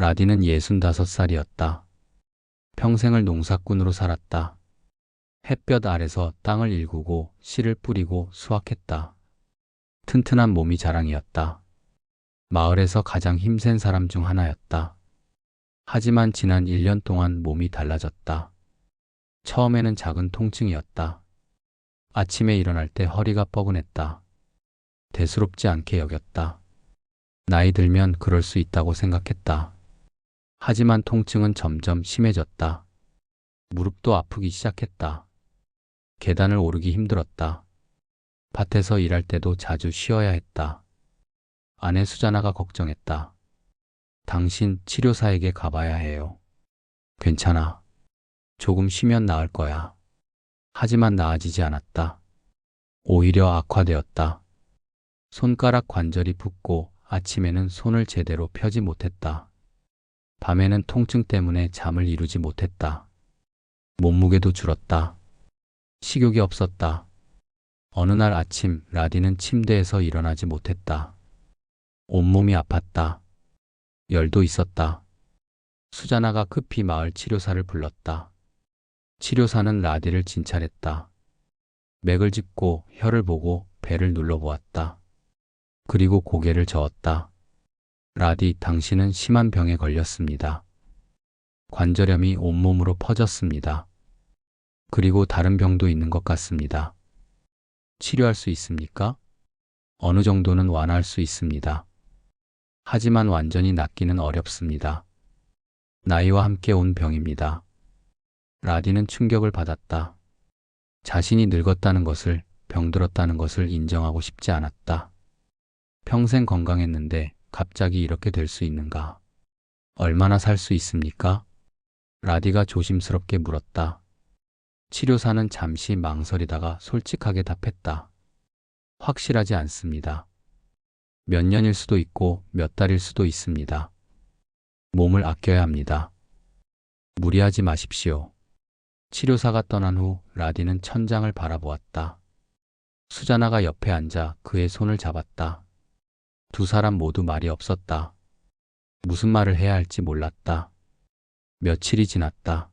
라디는 65살이었다. 평생을 농사꾼으로 살았다. 햇볕 아래서 땅을 일구고 씨를 뿌리고 수확했다. 튼튼한 몸이 자랑이었다. 마을에서 가장 힘센 사람 중 하나였다. 하지만 지난 1년 동안 몸이 달라졌다. 처음에는 작은 통증이었다. 아침에 일어날 때 허리가 뻐근했다. 대수롭지 않게 여겼다. 나이 들면 그럴 수 있다고 생각했다. 하지만 통증은 점점 심해졌다. 무릎도 아프기 시작했다. 계단을 오르기 힘들었다. 밭에서 일할 때도 자주 쉬어야 했다. 아내 수자나가 걱정했다. 당신 치료사에게 가봐야 해요. 괜찮아. 조금 쉬면 나을 거야. 하지만 나아지지 않았다. 오히려 악화되었다. 손가락 관절이 붓고 아침에는 손을 제대로 펴지 못했다. 밤에는 통증 때문에 잠을 이루지 못했다. 몸무게도 줄었다. 식욕이 없었다. 어느 날 아침 라디는 침대에서 일어나지 못했다. 온몸이 아팠다. 열도 있었다. 수자나가 급히 마을 치료사를 불렀다. 치료사는 라디를 진찰했다. 맥을 짚고 혀를 보고 배를 눌러보았다. 그리고 고개를 저었다. 라디, 당신은 심한 병에 걸렸습니다. 관절염이 온몸으로 퍼졌습니다. 그리고 다른 병도 있는 것 같습니다. 치료할 수 있습니까? 어느 정도는 완화할 수 있습니다. 하지만 완전히 낫기는 어렵습니다. 나이와 함께 온 병입니다. 라디는 충격을 받았다. 자신이 늙었다는 것을, 병들었다는 것을 인정하고 싶지 않았다. 평생 건강했는데 갑자기 이렇게 될 수 있는가? 얼마나 살 수 있습니까? 라디가 조심스럽게 물었다. 치료사는 잠시 망설이다가 솔직하게 답했다. 확실하지 않습니다. 몇 년일 수도 있고 몇 달일 수도 있습니다. 몸을 아껴야 합니다. 무리하지 마십시오. 치료사가 떠난 후 라디는 천장을 바라보았다. 수자나가 옆에 앉아 그의 손을 잡았다. 두 사람 모두 말이 없었다. 무슨 말을 해야 할지 몰랐다. 며칠이 지났다.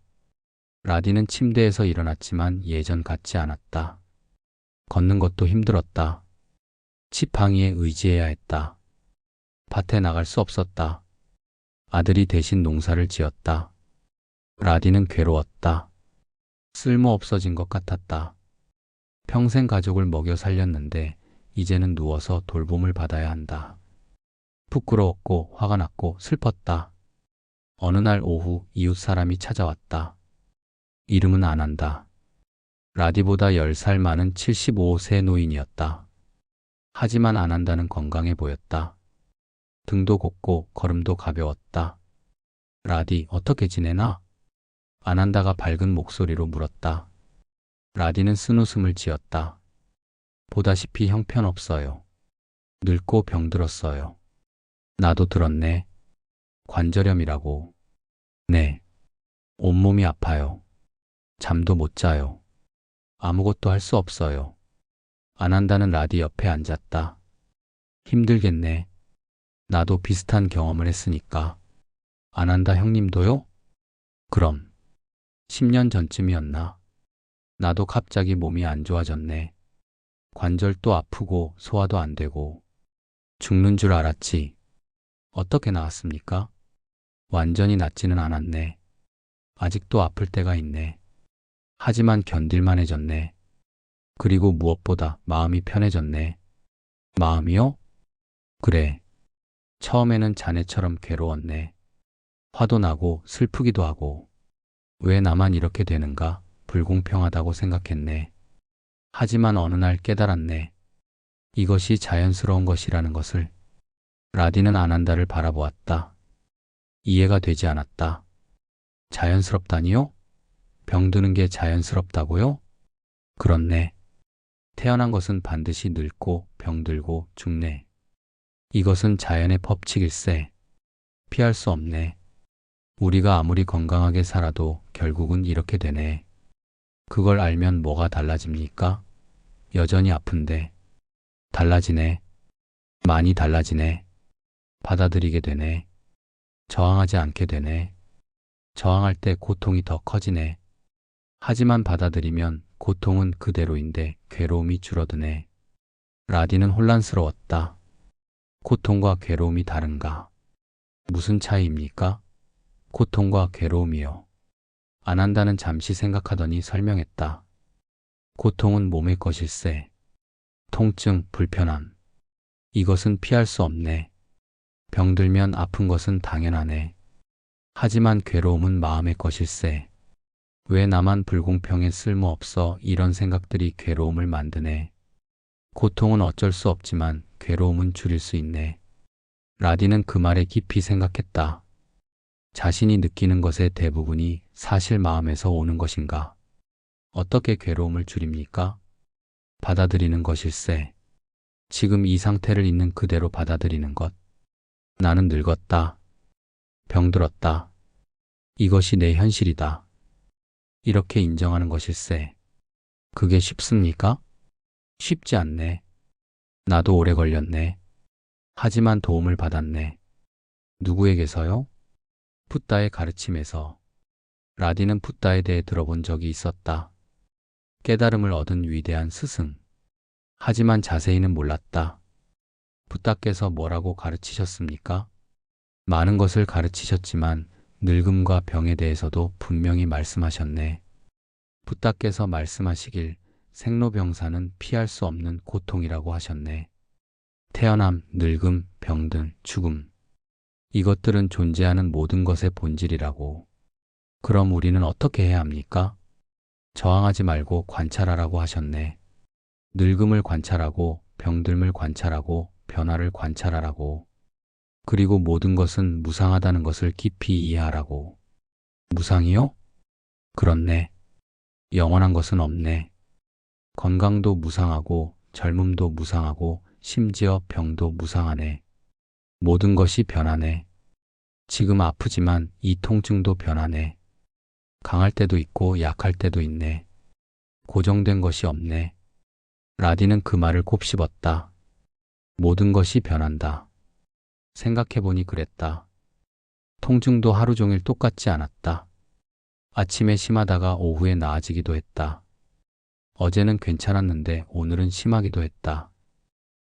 라디는 침대에서 일어났지만 예전 같지 않았다. 걷는 것도 힘들었다. 지팡이에 의지해야 했다. 밭에 나갈 수 없었다. 아들이 대신 농사를 지었다. 라디는 괴로웠다. 쓸모 없어진 것 같았다. 평생 가족을 먹여 살렸는데 이제는 누워서 돌봄을 받아야 한다. 부끄러웠고 화가 났고 슬펐다. 어느 날 오후 이웃 사람이 찾아왔다. 이름은 안 한다. 라디보다 10살 많은 75세 노인이었다. 하지만 안 한다는 건강해 보였다. 등도 곱고 걸음도 가벼웠다. 라디, 어떻게 지내나? 안 한다가 밝은 목소리로 물었다. 라디는 쓴웃음을 지었다. 보다시피 형편없어요. 늙고 병들었어요. 나도 들었네. 관절염이라고. 네. 온몸이 아파요. 잠도 못 자요. 아무것도 할 수 없어요. 안 한다는 라디 옆에 앉았다. 힘들겠네. 나도 비슷한 경험을 했으니까. 안 한다 형님도요? 그럼. 10년 전쯤이었나? 나도 갑자기 몸이 안 좋아졌네. 관절도 아프고 소화도 안 되고. 죽는 줄 알았지. 어떻게 나았습니까? 완전히 낫지는 않았네. 아직도 아플 때가 있네. 하지만 견딜만해졌네. 그리고 무엇보다 마음이 편해졌네. 마음이요? 그래. 처음에는 자네처럼 괴로웠네. 화도 나고 슬프기도 하고. 왜 나만 이렇게 되는가? 불공평하다고 생각했네. 하지만 어느 날 깨달았네. 이것이 자연스러운 것이라는 것을. 라디는 안 한다를 바라보았다. 이해가 되지 않았다. 자연스럽다니요? 병드는 게 자연스럽다고요? 그렇네. 태어난 것은 반드시 늙고 병들고 죽네. 이것은 자연의 법칙일세. 피할 수 없네. 우리가 아무리 건강하게 살아도 결국은 이렇게 되네. 그걸 알면 뭐가 달라집니까? 여전히 아픈데. 달라지네. 많이 달라지네. 받아들이게 되네. 저항하지 않게 되네. 저항할 때 고통이 더 커지네. 하지만 받아들이면 고통은 그대로인데 괴로움이 줄어드네. 라디는 혼란스러웠다. 고통과 괴로움이 다른가? 무슨 차이입니까? 고통과 괴로움이요. 안 한다는 잠시 생각하더니 설명했다. 고통은 몸의 것일세. 통증, 불편함. 이것은 피할 수 없네. 병들면 아픈 것은 당연하네. 하지만 괴로움은 마음의 것일세. 왜 나만 불공평해 쓸모없어 이런 생각들이 괴로움을 만드네. 고통은 어쩔 수 없지만 괴로움은 줄일 수 있네. 라디는 그 말에 깊이 생각했다. 자신이 느끼는 것의 대부분이 사실 마음에서 오는 것인가? 어떻게 괴로움을 줄입니까? 받아들이는 것일세. 지금 이 상태를 있는 그대로 받아들이는 것. 나는 늙었다. 병들었다. 이것이 내 현실이다. 이렇게 인정하는 것일세. 그게 쉽습니까? 쉽지 않네. 나도 오래 걸렸네. 하지만 도움을 받았네. 누구에게서요? 푸따의 가르침에서. 라디는 푸따에 대해 들어본 적이 있었다. 깨달음을 얻은 위대한 스승. 하지만 자세히는 몰랐다. 푸따께서 뭐라고 가르치셨습니까? 많은 것을 가르치셨지만 늙음과 병에 대해서도 분명히 말씀하셨네. 푸따께서 말씀하시길 생로병사는 피할 수 없는 고통이라고 하셨네. 태어남, 늙음, 병든, 죽음. 이것들은 존재하는 모든 것의 본질이라고. 그럼 우리는 어떻게 해야 합니까? 저항하지 말고 관찰하라고 하셨네. 늙음을 관찰하고 병듦을 관찰하고 변화를 관찰하라고. 그리고 모든 것은 무상하다는 것을 깊이 이해하라고. 무상이요? 그렇네. 영원한 것은 없네. 건강도 무상하고 젊음도 무상하고 심지어 병도 무상하네. 모든 것이 변하네. 지금 아프지만 이 통증도 변하네. 강할 때도 있고 약할 때도 있네. 고정된 것이 없네. 라디는 그 말을 곱씹었다. 모든 것이 변한다. 생각해보니 그랬다. 통증도 하루 종일 똑같지 않았다. 아침에 심하다가 오후에 나아지기도 했다. 어제는 괜찮았는데 오늘은 심하기도 했다.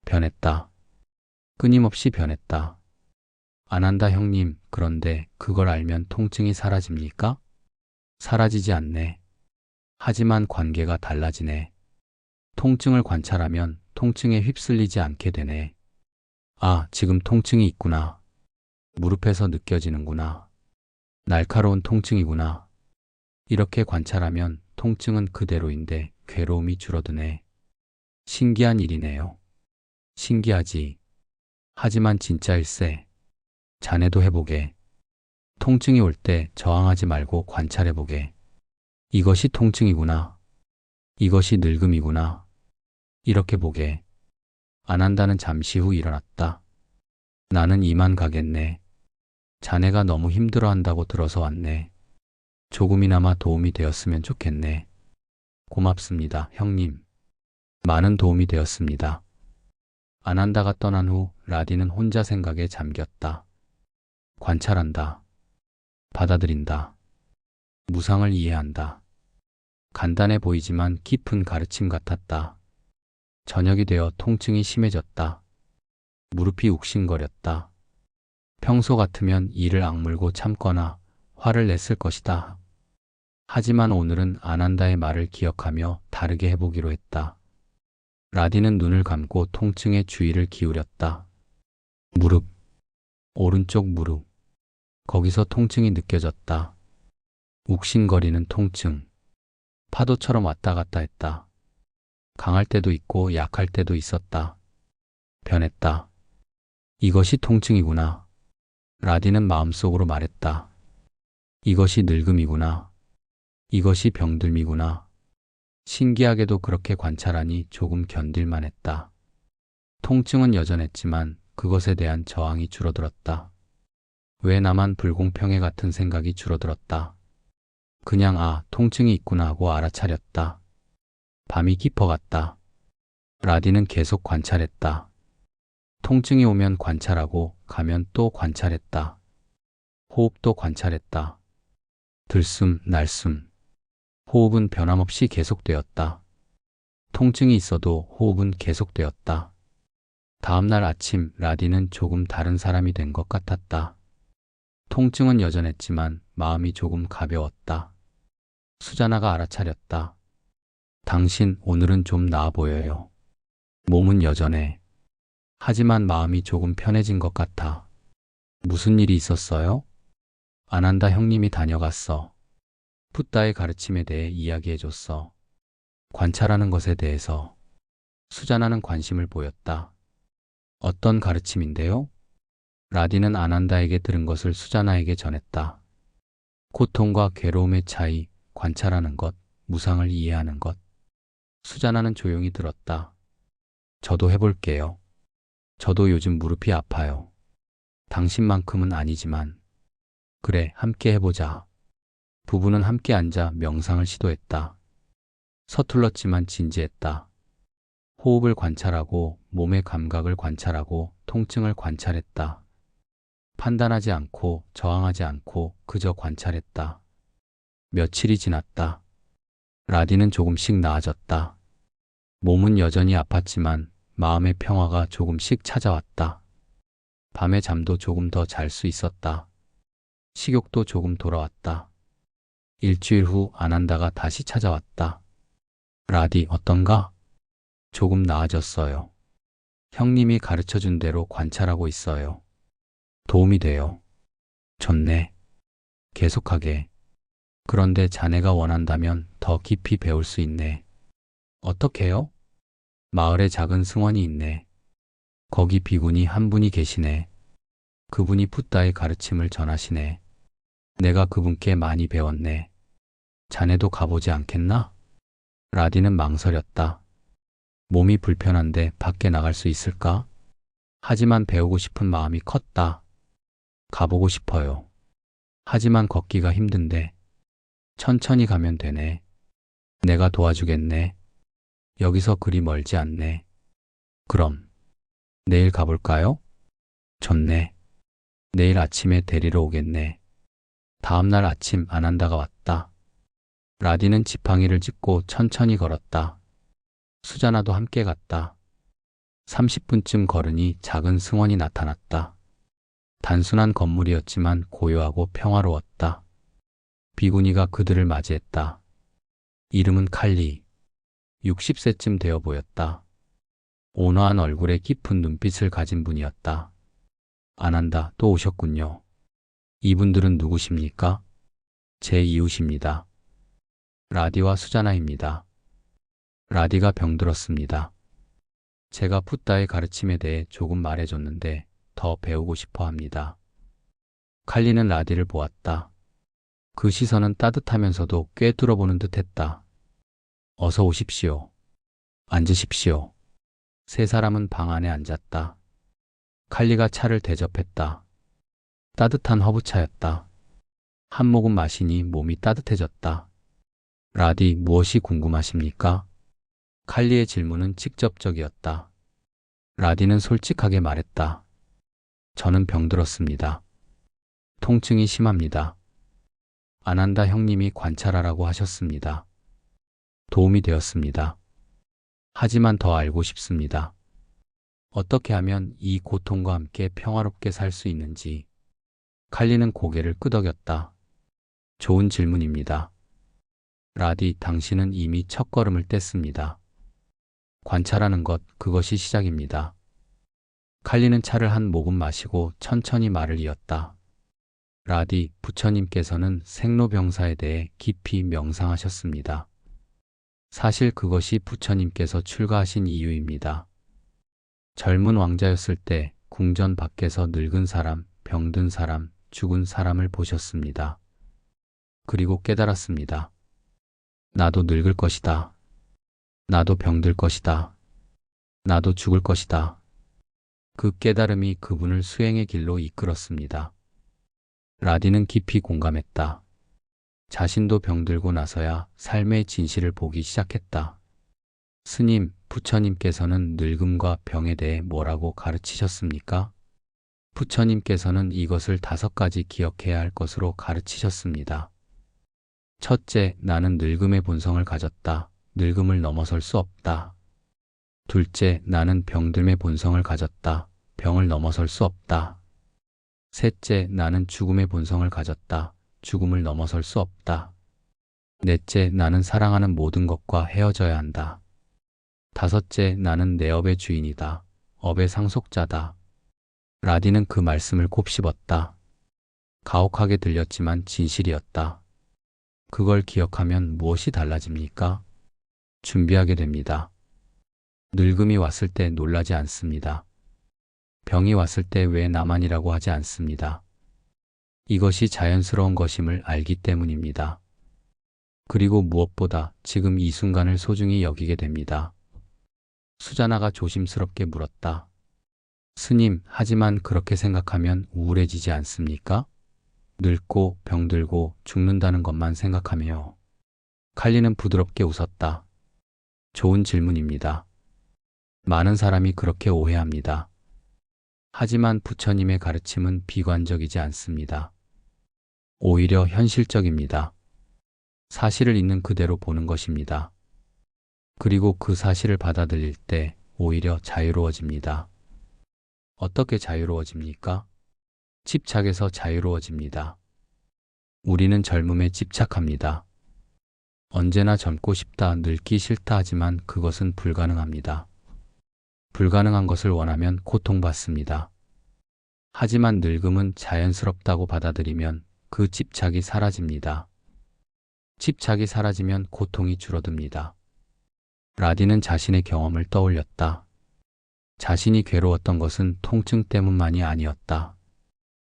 변했다. 끊임없이 변했다. 안 한다 형님. 그런데 그걸 알면 통증이 사라집니까? 사라지지 않네. 하지만 관계가 달라지네. 통증을 관찰하면 통증에 휩쓸리지 않게 되네. 아, 지금 통증이 있구나. 무릎에서 느껴지는구나. 날카로운 통증이구나. 이렇게 관찰하면 통증은 그대로인데 괴로움이 줄어드네. 신기한 일이네요. 신기하지. 하지만 진짜일세. 자네도 해보게. 통증이 올 때 저항하지 말고 관찰해보게. 이것이 통증이구나. 이것이 늙음이구나. 이렇게 보게. 안 한다는 잠시 후 일어났다. 나는 이만 가겠네. 자네가 너무 힘들어한다고 들어서 왔네. 조금이나마 도움이 되었으면 좋겠네. 고맙습니다, 형님. 많은 도움이 되었습니다. 안 한다가 떠난 후 라디는 혼자 생각에 잠겼다. 관찰한다. 받아들인다. 무상을 이해한다. 간단해 보이지만 깊은 가르침 같았다. 저녁이 되어 통증이 심해졌다. 무릎이 욱신거렸다. 평소 같으면 이를 악물고 참거나 화를 냈을 것이다. 하지만 오늘은 안 한다의 말을 기억하며 다르게 해보기로 했다. 라디는 눈을 감고 통증에 주의를 기울였다. 무릎, 오른쪽 무릎. 거기서 통증이 느껴졌다. 욱신거리는 통증. 파도처럼 왔다 갔다 했다. 강할 때도 있고 약할 때도 있었다. 변했다. 이것이 통증이구나. 라디는 마음속으로 말했다. 이것이 늙음이구나. 이것이 병듦이구나. 신기하게도 그렇게 관찰하니 조금 견딜만 했다. 통증은 여전했지만 그것에 대한 저항이 줄어들었다. 왜 나만 불공평해 같은 생각이 줄어들었다. 그냥 아, 통증이 있구나 하고 알아차렸다. 밤이 깊어갔다. 라디는 계속 관찰했다. 통증이 오면 관찰하고 가면 또 관찰했다. 호흡도 관찰했다. 들숨, 날숨. 호흡은 변함없이 계속되었다. 통증이 있어도 호흡은 계속되었다. 다음날 아침 라디는 조금 다른 사람이 된 것 같았다. 통증은 여전했지만 마음이 조금 가벼웠다. 수자나가 알아차렸다. 당신 오늘은 좀 나아 보여요. 몸은 여전해. 하지만 마음이 조금 편해진 것 같아. 무슨 일이 있었어요? 아난다 형님이 다녀갔어. 푸따의 가르침에 대해 이야기해줬어. 관찰하는 것에 대해서. 수자나는 관심을 보였다. 어떤 가르침인데요? 라디는 아난다에게 들은 것을 수자나에게 전했다. 고통과 괴로움의 차이, 관찰하는 것, 무상을 이해하는 것. 수자나는 조용히 들었다. 저도 해볼게요. 저도 요즘 무릎이 아파요. 당신만큼은 아니지만. 그래, 함께 해보자. 부부는 함께 앉아 명상을 시도했다. 서툴렀지만 진지했다. 호흡을 관찰하고 몸의 감각을 관찰하고 통증을 관찰했다. 판단하지 않고 저항하지 않고 그저 관찰했다. 며칠이 지났다. 라디는 조금씩 나아졌다. 몸은 여전히 아팠지만 마음의 평화가 조금씩 찾아왔다. 밤에 잠도 조금 더 잘 수 있었다. 식욕도 조금 돌아왔다. 일주일 후 아난다가 다시 찾아왔다. 라디 어떤가? 조금 나아졌어요. 형님이 가르쳐준 대로 관찰하고 있어요. 도움이 돼요. 좋네. 계속하게. 그런데 자네가 원한다면 더 깊이 배울 수 있네. 어떻게요? 마을에 작은 승원이 있네. 거기 비구니 한 분이 계시네. 그분이 푸따의 가르침을 전하시네. 내가 그분께 많이 배웠네. 자네도 가보지 않겠나? 라디는 망설였다. 몸이 불편한데 밖에 나갈 수 있을까? 하지만 배우고 싶은 마음이 컸다. 가보고 싶어요. 하지만 걷기가 힘든데. 천천히 가면 되네. 내가 도와주겠네. 여기서 그리 멀지 않네. 그럼 내일 가볼까요? 좋네. 내일 아침에 데리러 오겠네. 다음날 아침 아난다가 왔다. 라디는 지팡이를 짚고 천천히 걸었다. 수자나도 함께 갔다. 30분쯤 걸으니 작은 승원이 나타났다. 단순한 건물이었지만 고요하고 평화로웠다. 비구니가 그들을 맞이했다. 이름은 칼리. 60세쯤 되어 보였다. 온화한 얼굴에 깊은 눈빛을 가진 분이었다. 아난다, 또 오셨군요. 이분들은 누구십니까? 제 이웃입니다. 라디와 수자나입니다. 라디가 병들었습니다. 제가 푸따의 가르침에 대해 조금 말해줬는데 더 배우고 싶어 합니다. 칼리는 라디를 보았다. 그 시선은 따뜻하면서도 꿰뚫어보는 듯했다. 어서 오십시오. 앉으십시오. 세 사람은 방 안에 앉았다. 칼리가 차를 대접했다. 따뜻한 허브차였다. 한 모금 마시니 몸이 따뜻해졌다. 라디, 무엇이 궁금하십니까? 칼리의 질문은 직접적이었다. 라디는 솔직하게 말했다. 저는 병들었습니다. 통증이 심합니다. 아난다 형님이 관찰하라고 하셨습니다. 도움이 되었습니다. 하지만 더 알고 싶습니다. 어떻게 하면 이 고통과 함께 평화롭게 살 수 있는지. 칼리는 고개를 끄덕였다. 좋은 질문입니다. 라디, 당신은 이미 첫걸음을 뗐습니다. 관찰하는 것, 그것이 시작입니다. 칼리는 차를 한 모금 마시고 천천히 말을 이었다. 라디, 부처님께서는 생로병사에 대해 깊이 명상하셨습니다. 사실 그것이 부처님께서 출가하신 이유입니다. 젊은 왕자였을 때 궁전 밖에서 늙은 사람, 병든 사람, 죽은 사람을 보셨습니다. 그리고 깨달았습니다. 나도 늙을 것이다. 나도 병들 것이다. 나도 죽을 것이다. 그 깨달음이 그분을 수행의 길로 이끌었습니다. 라디는 깊이 공감했다. 자신도 병들고 나서야 삶의 진실을 보기 시작했다. 스님, 부처님께서는 늙음과 병에 대해 뭐라고 가르치셨습니까? 부처님께서는 이것을 5가지 기억해야 할 것으로 가르치셨습니다. 첫째, 나는 늙음의 본성을 가졌다. 늙음을 넘어설 수 없다. 둘째, 나는 병듦의 본성을 가졌다. 병을 넘어설 수 없다. 셋째, 나는 죽음의 본성을 가졌다. 죽음을 넘어설 수 없다. 넷째, 나는 사랑하는 모든 것과 헤어져야 한다. 다섯째, 나는 내 업의 주인이다. 업의 상속자다. 라디는 그 말씀을 곱씹었다. 가혹하게 들렸지만 진실이었다. 그걸 기억하면 무엇이 달라집니까? 준비하게 됩니다. 늙음이 왔을 때 놀라지 않습니다. 병이 왔을 때 왜 나만이라고 하지 않습니다. 이것이 자연스러운 것임을 알기 때문입니다. 그리고 무엇보다 지금 이 순간을 소중히 여기게 됩니다. 수자나가 조심스럽게 물었다. 스님, 하지만 그렇게 생각하면 우울해지지 않습니까? 늙고 병들고 죽는다는 것만 생각하며. 칼리는 부드럽게 웃었다. 좋은 질문입니다. 많은 사람이 그렇게 오해합니다. 하지만 부처님의 가르침은 비관적이지 않습니다. 오히려 현실적입니다. 사실을 있는 그대로 보는 것입니다. 그리고 그 사실을 받아들일 때 오히려 자유로워집니다. 어떻게 자유로워집니까? 집착에서 자유로워집니다. 우리는 젊음에 집착합니다. 언제나 젊고 싶다, 늙기 싫다 하지만 그것은 불가능합니다. 불가능한 것을 원하면 고통받습니다. 하지만 늙음은 자연스럽다고 받아들이면 그 집착이 사라집니다. 집착이 사라지면 고통이 줄어듭니다. 라디는 자신의 경험을 떠올렸다. 자신이 괴로웠던 것은 통증 때문만이 아니었다.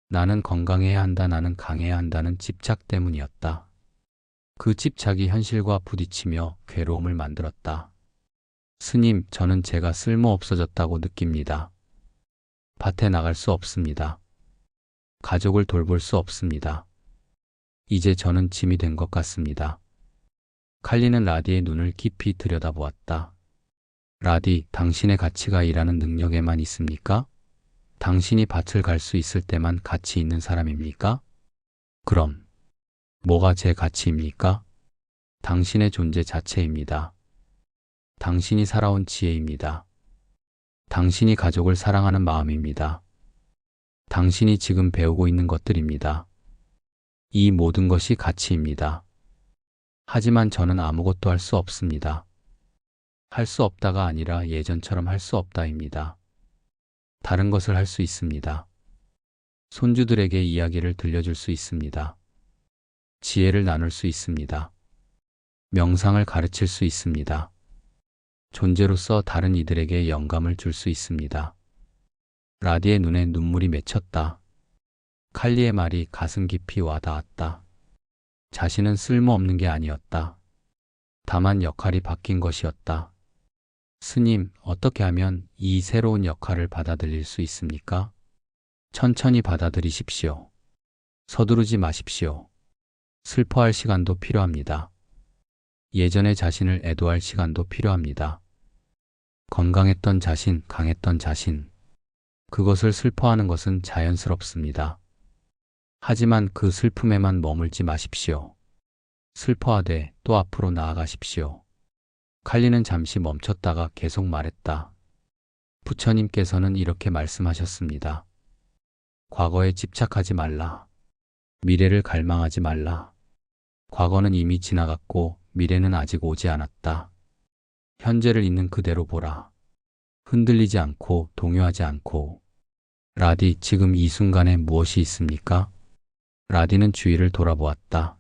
나는 건강해야 한다, 나는 강해야 한다는 집착 때문이었다. 그 집착이 현실과 부딪히며 괴로움을 만들었다. 스님, 저는 제가 쓸모없어졌다고 느낍니다. 밭에 나갈 수 없습니다. 가족을 돌볼 수 없습니다. 이제 저는 짐이 된 것 같습니다. 칼리는 라디의 눈을 깊이 들여다보았다. 라디, 당신의 가치가 일하는 능력에만 있습니까? 당신이 밭을 갈 수 있을 때만 가치 있는 사람입니까? 그럼 뭐가 제 가치입니까? 당신의 존재 자체입니다. 당신이 살아온 지혜입니다. 당신이 가족을 사랑하는 마음입니다. 당신이 지금 배우고 있는 것들입니다. 이 모든 것이 가치입니다. 하지만 저는 아무것도 할 수 없습니다. 할 수 없다가 아니라 예전처럼 할 수 없다입니다. 다른 것을 할 수 있습니다. 손주들에게 이야기를 들려줄 수 있습니다. 지혜를 나눌 수 있습니다. 명상을 가르칠 수 있습니다. 존재로서 다른 이들에게 영감을 줄 수 있습니다. 라디의 눈에 눈물이 맺혔다. 칼리의 말이 가슴 깊이 와닿았다. 자신은 쓸모없는 게 아니었다. 다만 역할이 바뀐 것이었다. 스님, 어떻게 하면 이 새로운 역할을 받아들일 수 있습니까? 천천히 받아들이십시오. 서두르지 마십시오. 슬퍼할 시간도 필요합니다. 예전의 자신을 애도할 시간도 필요합니다. 건강했던 자신, 강했던 자신. 그것을 슬퍼하는 것은 자연스럽습니다. 하지만 그 슬픔에만 머물지 마십시오. 슬퍼하되 또 앞으로 나아가십시오. 칼리는 잠시 멈췄다가 계속 말했다. 부처님께서는 이렇게 말씀하셨습니다. 과거에 집착하지 말라. 미래를 갈망하지 말라. 과거는 이미 지나갔고 미래는 아직 오지 않았다. 현재를 있는 그대로 보라. 흔들리지 않고 동요하지 않고. 라디, 지금 이 순간에 무엇이 있습니까? 라디는 주위를 돌아보았다.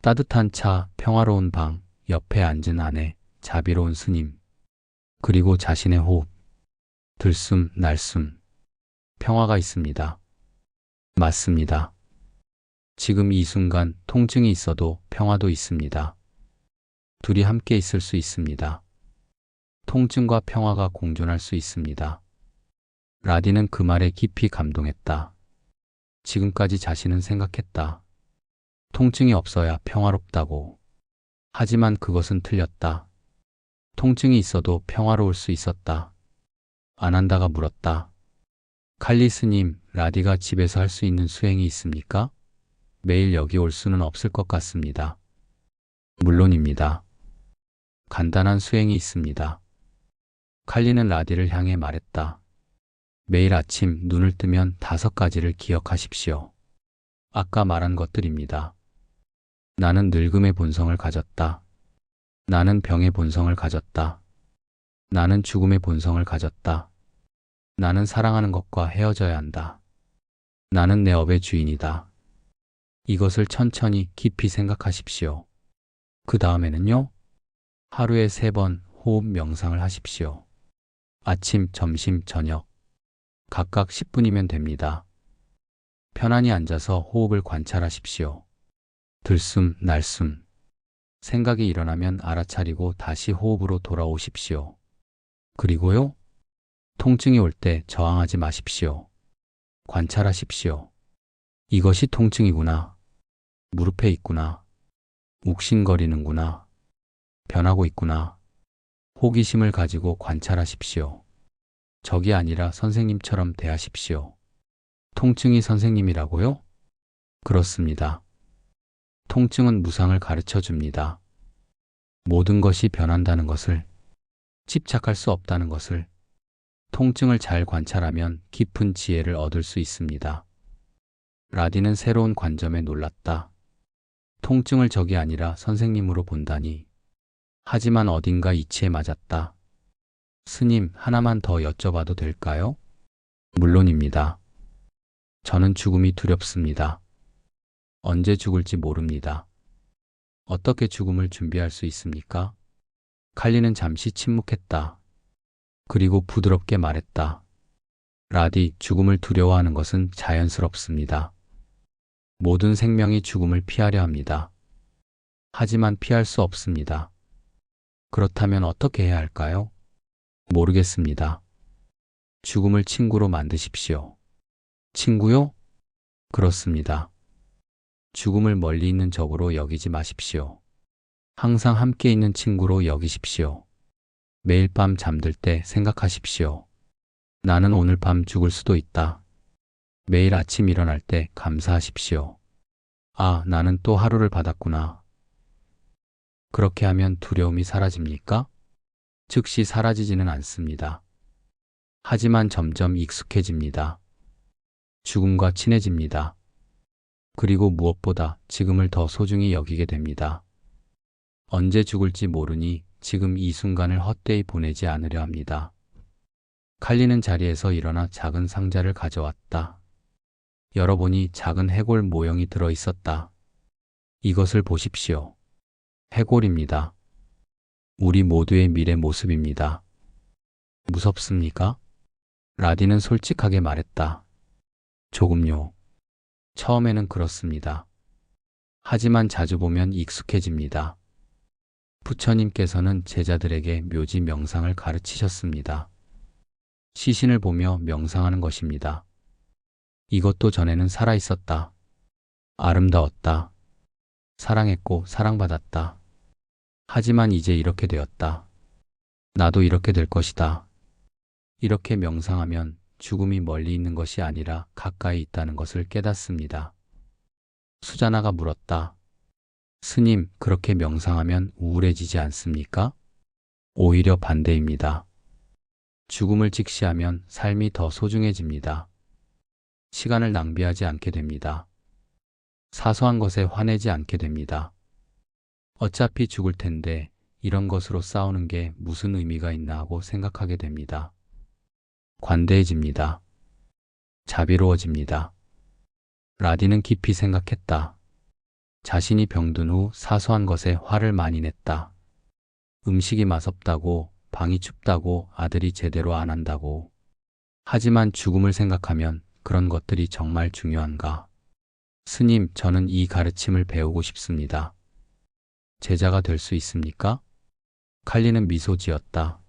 따뜻한 차, 평화로운 방, 옆에 앉은 아내, 자비로운 스님. 그리고 자신의 호흡. 들숨, 날숨. 평화가 있습니다. 맞습니다. 지금 이 순간 통증이 있어도 평화도 있습니다. 둘이 함께 있을 수 있습니다. 통증과 평화가 공존할 수 있습니다. 라디는 그 말에 깊이 감동했다. 지금까지 자신은 생각했다. 통증이 없어야 평화롭다고. 하지만 그것은 틀렸다. 통증이 있어도 평화로울 수 있었다. 아난다가 물었다. 칼리 스님, 라디가 집에서 할 수 있는 수행이 있습니까? 매일 여기 올 수는 없을 것 같습니다. 물론입니다. 간단한 수행이 있습니다. 칼리는 라디를 향해 말했다. 매일 아침 눈을 뜨면 5가지를 기억하십시오. 아까 말한 것들입니다. 나는 늙음의 본성을 가졌다. 나는 병의 본성을 가졌다. 나는 죽음의 본성을 가졌다. 나는 사랑하는 것과 헤어져야 한다. 나는 내 업의 주인이다. 이것을 천천히 깊이 생각하십시오. 그 다음에는요, 하루에 3번 호흡 명상을 하십시오. 아침, 점심, 저녁. 각각 10분이면 됩니다. 편안히 앉아서 호흡을 관찰하십시오. 들숨, 날숨. 생각이 일어나면 알아차리고 다시 호흡으로 돌아오십시오. 그리고요, 통증이 올 때 저항하지 마십시오. 관찰하십시오. 이것이 통증이구나. 무릎에 있구나. 욱신거리는구나. 변하고 있구나. 호기심을 가지고 관찰하십시오. 적이 아니라 선생님처럼 대하십시오. 통증이 선생님이라고요? 그렇습니다. 통증은 무상을 가르쳐 줍니다. 모든 것이 변한다는 것을, 집착할 수 없다는 것을, 통증을 잘 관찰하면 깊은 지혜를 얻을 수 있습니다. 라디는 새로운 관점에 놀랐다. 통증을 적이 아니라 선생님으로 본다니. 하지만 어딘가 이치에 맞았다. 스님, 하나만 더 여쭤봐도 될까요? 물론입니다. 저는 죽음이 두렵습니다. 언제 죽을지 모릅니다. 어떻게 죽음을 준비할 수 있습니까? 칼리는 잠시 침묵했다. 그리고 부드럽게 말했다. 라디, 죽음을 두려워하는 것은 자연스럽습니다. 모든 생명이 죽음을 피하려 합니다. 하지만 피할 수 없습니다. 그렇다면 어떻게 해야 할까요? 모르겠습니다. 죽음을 친구로 만드십시오. 친구요? 그렇습니다. 죽음을 멀리 있는 적으로 여기지 마십시오. 항상 함께 있는 친구로 여기십시오. 매일 밤 잠들 때 생각하십시오. 나는 오늘 밤 죽을 수도 있다. 매일 아침 일어날 때 감사하십시오. 아, 나는 또 하루를 받았구나. 그렇게 하면 두려움이 사라집니까? 즉시 사라지지는 않습니다. 하지만 점점 익숙해집니다. 죽음과 친해집니다. 그리고 무엇보다 지금을 더 소중히 여기게 됩니다. 언제 죽을지 모르니 지금 이 순간을 헛되이 보내지 않으려 합니다. 칼리는 자리에서 일어나 작은 상자를 가져왔다. 열어보니 작은 해골 모형이 들어 있었다. 이것을 보십시오. 해골입니다. 우리 모두의 미래 모습입니다. 무섭습니까? 라디는 솔직하게 말했다. 조금요. 처음에는 그렇습니다. 하지만 자주 보면 익숙해집니다. 부처님께서는 제자들에게 묘지 명상을 가르치셨습니다. 시신을 보며 명상하는 것입니다. 이것도 전에는 살아있었다. 아름다웠다. 사랑했고 사랑받았다. 하지만 이제 이렇게 되었다. 나도 이렇게 될 것이다. 이렇게 명상하면 죽음이 멀리 있는 것이 아니라 가까이 있다는 것을 깨닫습니다. 수자나가 물었다. 스님, 그렇게 명상하면 우울해지지 않습니까? 오히려 반대입니다. 죽음을 직시하면 삶이 더 소중해집니다. 시간을 낭비하지 않게 됩니다. 사소한 것에 화내지 않게 됩니다. 어차피 죽을 텐데 이런 것으로 싸우는 게 무슨 의미가 있나 하고 생각하게 됩니다. 관대해집니다. 자비로워집니다. 라디는 깊이 생각했다. 자신이 병든 후 사소한 것에 화를 많이 냈다. 음식이 맛없다고, 방이 춥다고, 아들이 제대로 안 한다고. 하지만 죽음을 생각하면 그런 것들이 정말 중요한가? 스님, 저는 이 가르침을 배우고 싶습니다. 제자가 될 수 있습니까? 칼리는 미소 지었다.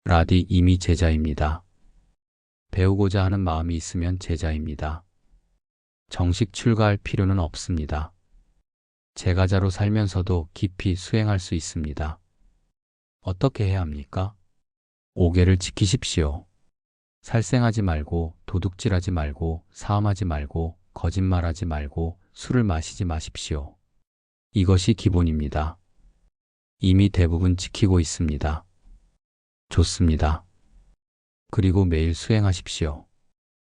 라디, 이미 제자입니다. 배우고자 하는 마음이 있으면 제자입니다. 정식 출가할 필요는 없습니다. 제가자로 살면서도 깊이 수행할 수 있습니다. 어떻게 해야 합니까? 5개를 지키십시오. 살생하지 말고, 도둑질하지 말고, 사음하지 말고, 거짓말하지 말고, 술을 마시지 마십시오. 이것이 기본입니다. 이미 대부분 지키고 있습니다. 좋습니다. 그리고 매일 수행하십시오.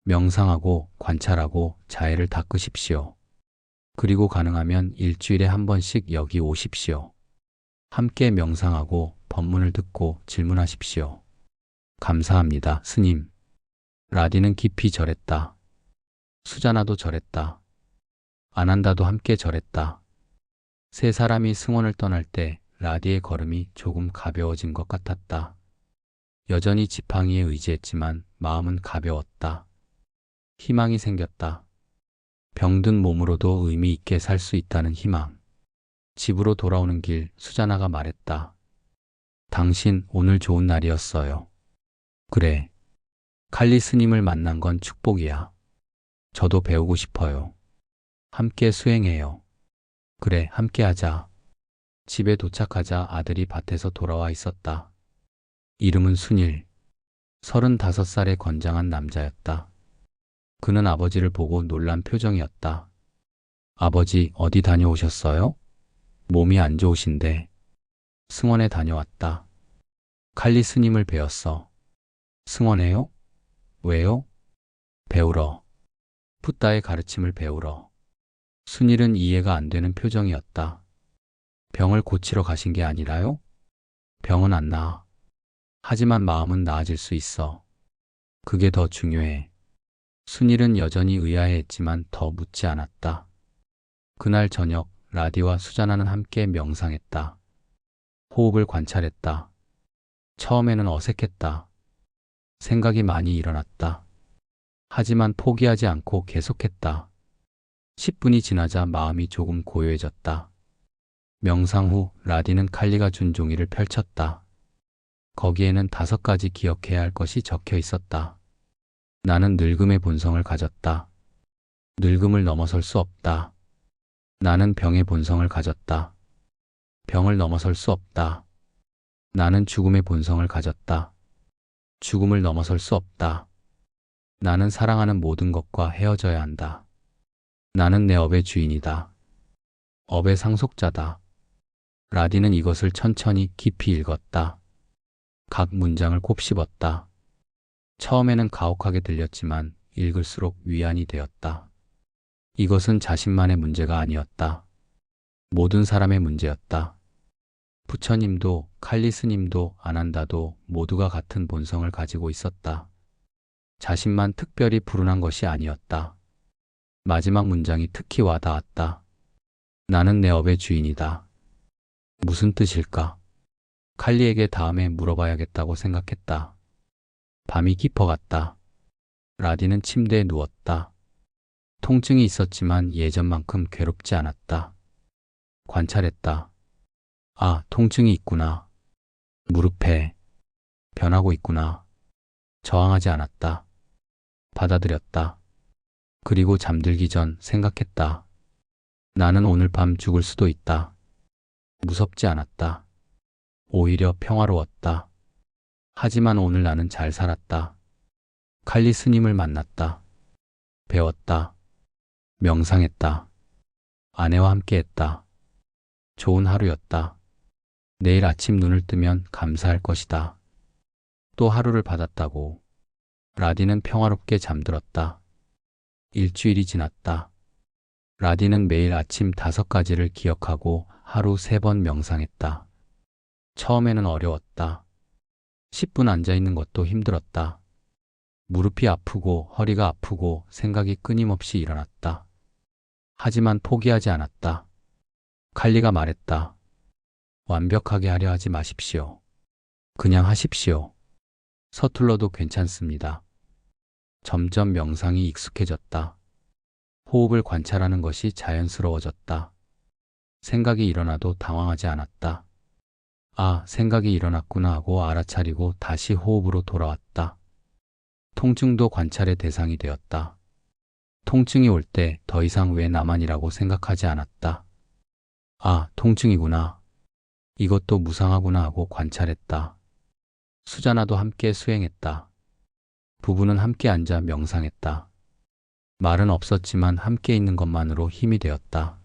명상하고 관찰하고 자해를 닦으십시오. 그리고 가능하면 일주일에 한 번씩 여기 오십시오. 함께 명상하고 법문을 듣고 질문하십시오. 감사합니다, 스님. 라디는 깊이 절했다. 수자나도 절했다. 아난다도 함께 절했다. 세 사람이 승원을 떠날 때 라디의 걸음이 조금 가벼워진 것 같았다. 여전히 지팡이에 의지했지만 마음은 가벼웠다. 희망이 생겼다. 병든 몸으로도 의미 있게 살 수 있다는 희망. 집으로 돌아오는 길 수자나가 말했다. 당신 오늘 좋은 날이었어요. 그래. 칼리 스님을 만난 건 축복이야. 저도 배우고 싶어요. 함께 수행해요. 그래, 함께 하자. 집에 도착하자 아들이 밭에서 돌아와 있었다. 이름은 순일. 35살의 건장한 남자였다. 그는 아버지를 보고 놀란 표정이었다. 아버지, 어디 다녀오셨어요? 몸이 안 좋으신데. 승원에 다녀왔다. 칼리 스님을 배웠어. 승원에요? 왜요? 배우러. 붓다의 가르침을 배우러. 순일은 이해가 안 되는 표정이었다. 병을 고치러 가신 게 아니라요? 병은 안 나아. 하지만 마음은 나아질 수 있어. 그게 더 중요해. 순일은 여전히 의아해했지만 더 묻지 않았다. 그날 저녁 라디와 수자나는 함께 명상했다. 호흡을 관찰했다. 처음에는 어색했다. 생각이 많이 일어났다. 하지만 포기하지 않고 계속했다. 10분이 지나자 마음이 조금 고요해졌다. 명상 후 라디는 칼리가 준 종이를 펼쳤다. 거기에는 5가지 기억해야 할 것이 적혀 있었다. 나는 늙음의 본성을 가졌다. 늙음을 넘어설 수 없다. 나는 병의 본성을 가졌다. 병을 넘어설 수 없다. 나는 죽음의 본성을 가졌다. 죽음을 넘어설 수 없다. 나는 사랑하는 모든 것과 헤어져야 한다. 나는 내 업의 주인이다. 업의 상속자다. 라디는 이것을 천천히 깊이 읽었다. 각 문장을 곱씹었다. 처음에는 가혹하게 들렸지만 읽을수록 위안이 되었다. 이것은 자신만의 문제가 아니었다. 모든 사람의 문제였다. 부처님도 칼리 스님도 아난다도 모두가 같은 본성을 가지고 있었다. 자신만 특별히 불운한 것이 아니었다. 마지막 문장이 특히 와닿았다. 나는 내 업의 주인이다. 무슨 뜻일까? 칼리에게 다음에 물어봐야겠다고 생각했다. 밤이 깊어갔다. 라디는 침대에 누웠다. 통증이 있었지만 예전만큼 괴롭지 않았다. 관찰했다. 아, 통증이 있구나. 무릎에 변하고 있구나. 저항하지 않았다. 받아들였다. 그리고 잠들기 전 생각했다. 나는 오늘 밤 죽을 수도 있다. 무섭지 않았다. 오히려 평화로웠다. 하지만 오늘 나는 잘 살았다. 칼리 스님을 만났다. 배웠다. 명상했다. 아내와 함께했다. 좋은 하루였다. 내일 아침 눈을 뜨면 감사할 것이다. 또 하루를 받았다고. 라디는 평화롭게 잠들었다. 일주일이 지났다. 라디는 매일 아침 5가지를 기억하고 하루 3번 명상했다. 처음에는 어려웠다. 10분 앉아있는 것도 힘들었다. 무릎이 아프고 허리가 아프고 생각이 끊임없이 일어났다. 하지만 포기하지 않았다. 칼리가 말했다. 완벽하게 하려 하지 마십시오. 그냥 하십시오. 서툴러도 괜찮습니다. 점점 명상이 익숙해졌다. 호흡을 관찰하는 것이 자연스러워졌다. 생각이 일어나도 당황하지 않았다. 아, 생각이 일어났구나 하고 알아차리고 다시 호흡으로 돌아왔다. 통증도 관찰의 대상이 되었다. 통증이 올 때 더 이상 왜 나만이라고 생각하지 않았다. 아, 통증이구나. 이것도 무상하구나 하고 관찰했다. 수자나도 함께 수행했다. 부부는 함께 앉아 명상했다. 말은 없었지만 함께 있는 것만으로 힘이 되었다.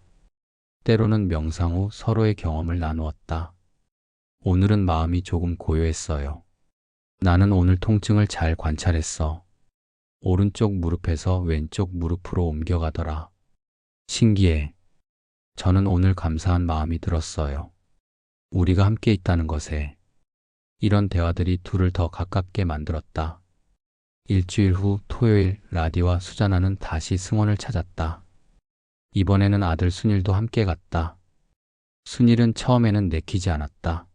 때로는 명상 후 서로의 경험을 나누었다. 오늘은 마음이 조금 고요했어요. 나는 오늘 통증을 잘 관찰했어. 오른쪽 무릎에서 왼쪽 무릎으로 옮겨가더라. 신기해. 저는 오늘 감사한 마음이 들었어요. 우리가 함께 있다는 것에. 이런 대화들이 둘을 더 가깝게 만들었다. 일주일 후 토요일 라디와 수자나는 다시 승원을 찾았다. 이번에는 아들 순일도 함께 갔다. 순일은 처음에는 내키지 않았다.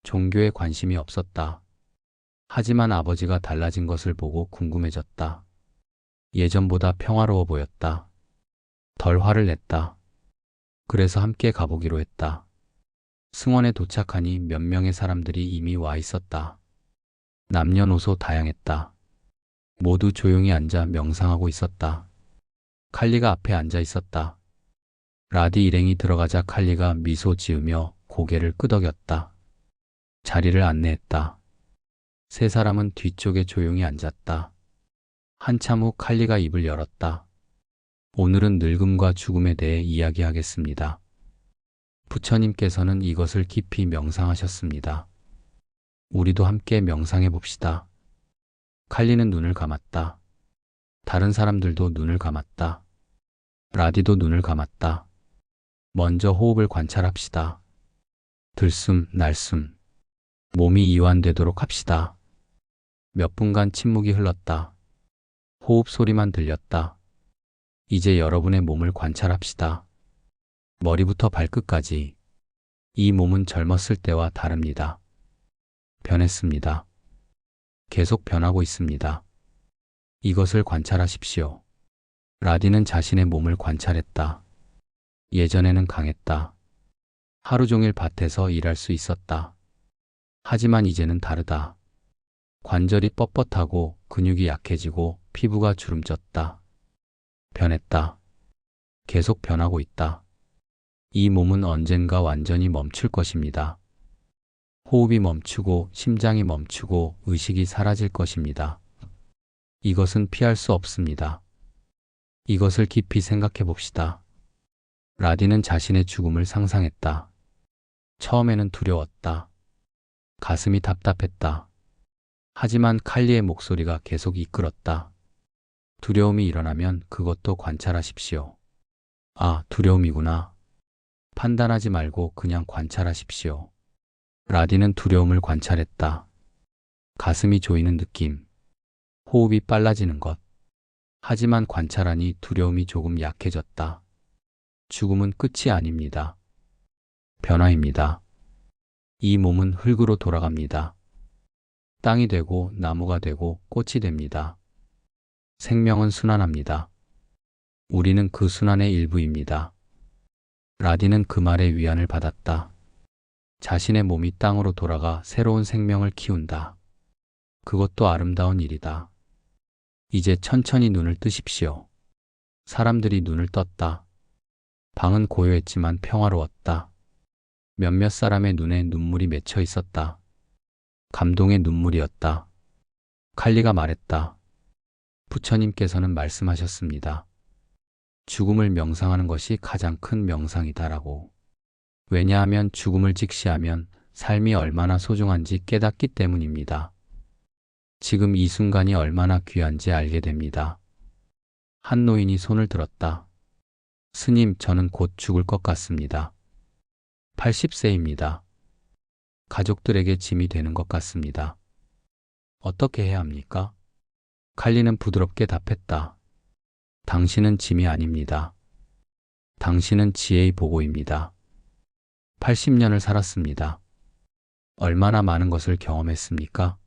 종교에 관심이 없었다. 하지만 아버지가 달라진 것을 보고 궁금해졌다. 예전보다 평화로워 보였다. 덜 화를 냈다. 그래서 함께 가보기로 했다. 승원에 도착하니 몇 명의 사람들이 이미 와 있었다. 남녀노소 다양했다. 모두 조용히 앉아 명상하고 있었다. 칼리가 앞에 앉아 있었다. 라디 일행이 들어가자 칼리가 미소 지으며 고개를 끄덕였다. 자리를 안내했다. 세 사람은 뒤쪽에 조용히 앉았다. 한참 후 칼리가 입을 열었다. 오늘은 늙음과 죽음에 대해 이야기하겠습니다. 부처님께서는 이것을 깊이 명상하셨습니다. 우리도 함께 명상해 봅시다. 칼리는 눈을 감았다. 다른 사람들도 눈을 감았다. 라디도 눈을 감았다. 먼저 호흡을 관찰합시다. 들숨, 날숨. 몸이 이완되도록 합시다. 몇 분간 침묵이 흘렀다. 호흡 소리만 들렸다. 이제 여러분의 몸을 관찰합시다. 머리부터 발끝까지. 이 몸은 젊었을 때와 다릅니다. 변했습니다. 계속 변하고 있습니다. 이것을 관찰하십시오. 라디는 자신의 몸을 관찰했다. 예전에는 강했다. 하루 종일 밭에서 일할 수 있었다. 하지만 이제는 다르다. 관절이 뻣뻣하고 근육이 약해지고 피부가 주름졌다. 변했다. 계속 변하고 있다. 이 몸은 언젠가 완전히 멈출 것입니다. 호흡이 멈추고 심장이 멈추고 의식이 사라질 것입니다. 이것은 피할 수 없습니다. 이것을 깊이 생각해 봅시다. 라디는 자신의 죽음을 상상했다. 처음에는 두려웠다. 가슴이 답답했다. 하지만 칼리의 목소리가 계속 이끌었다. 두려움이 일어나면 그것도 관찰하십시오. 아, 두려움이구나. 판단하지 말고 그냥 관찰하십시오. 라디는 두려움을 관찰했다. 가슴이 조이는 느낌, 호흡이 빨라지는 것. 하지만 관찰하니 두려움이 조금 약해졌다. 죽음은 끝이 아닙니다. 변화입니다. 이 몸은 흙으로 돌아갑니다. 땅이 되고 나무가 되고 꽃이 됩니다. 생명은 순환합니다. 우리는 그 순환의 일부입니다. 라디는 그 말에 위안을 받았다. 자신의 몸이 땅으로 돌아가 새로운 생명을 키운다. 그것도 아름다운 일이다. 이제 천천히 눈을 뜨십시오. 사람들이 눈을 떴다. 방은 고요했지만 평화로웠다. 몇몇 사람의 눈에 눈물이 맺혀 있었다. 감동의 눈물이었다. 칼리가 말했다. 부처님께서는 말씀하셨습니다. 죽음을 명상하는 것이 가장 큰 명상이다라고. 왜냐하면 죽음을 직시하면 삶이 얼마나 소중한지 깨닫기 때문입니다. 지금 이 순간이 얼마나 귀한지 알게 됩니다. 한 노인이 손을 들었다. 스님, 저는 곧 죽을 것 같습니다. 80세입니다. 가족들에게 짐이 되는 것 같습니다. 어떻게 해야 합니까? 칼리는 부드럽게 답했다. 당신은 짐이 아닙니다. 당신은 지혜의 보고입니다. 80년을 살았습니다. 얼마나 많은 것을 경험했습니까?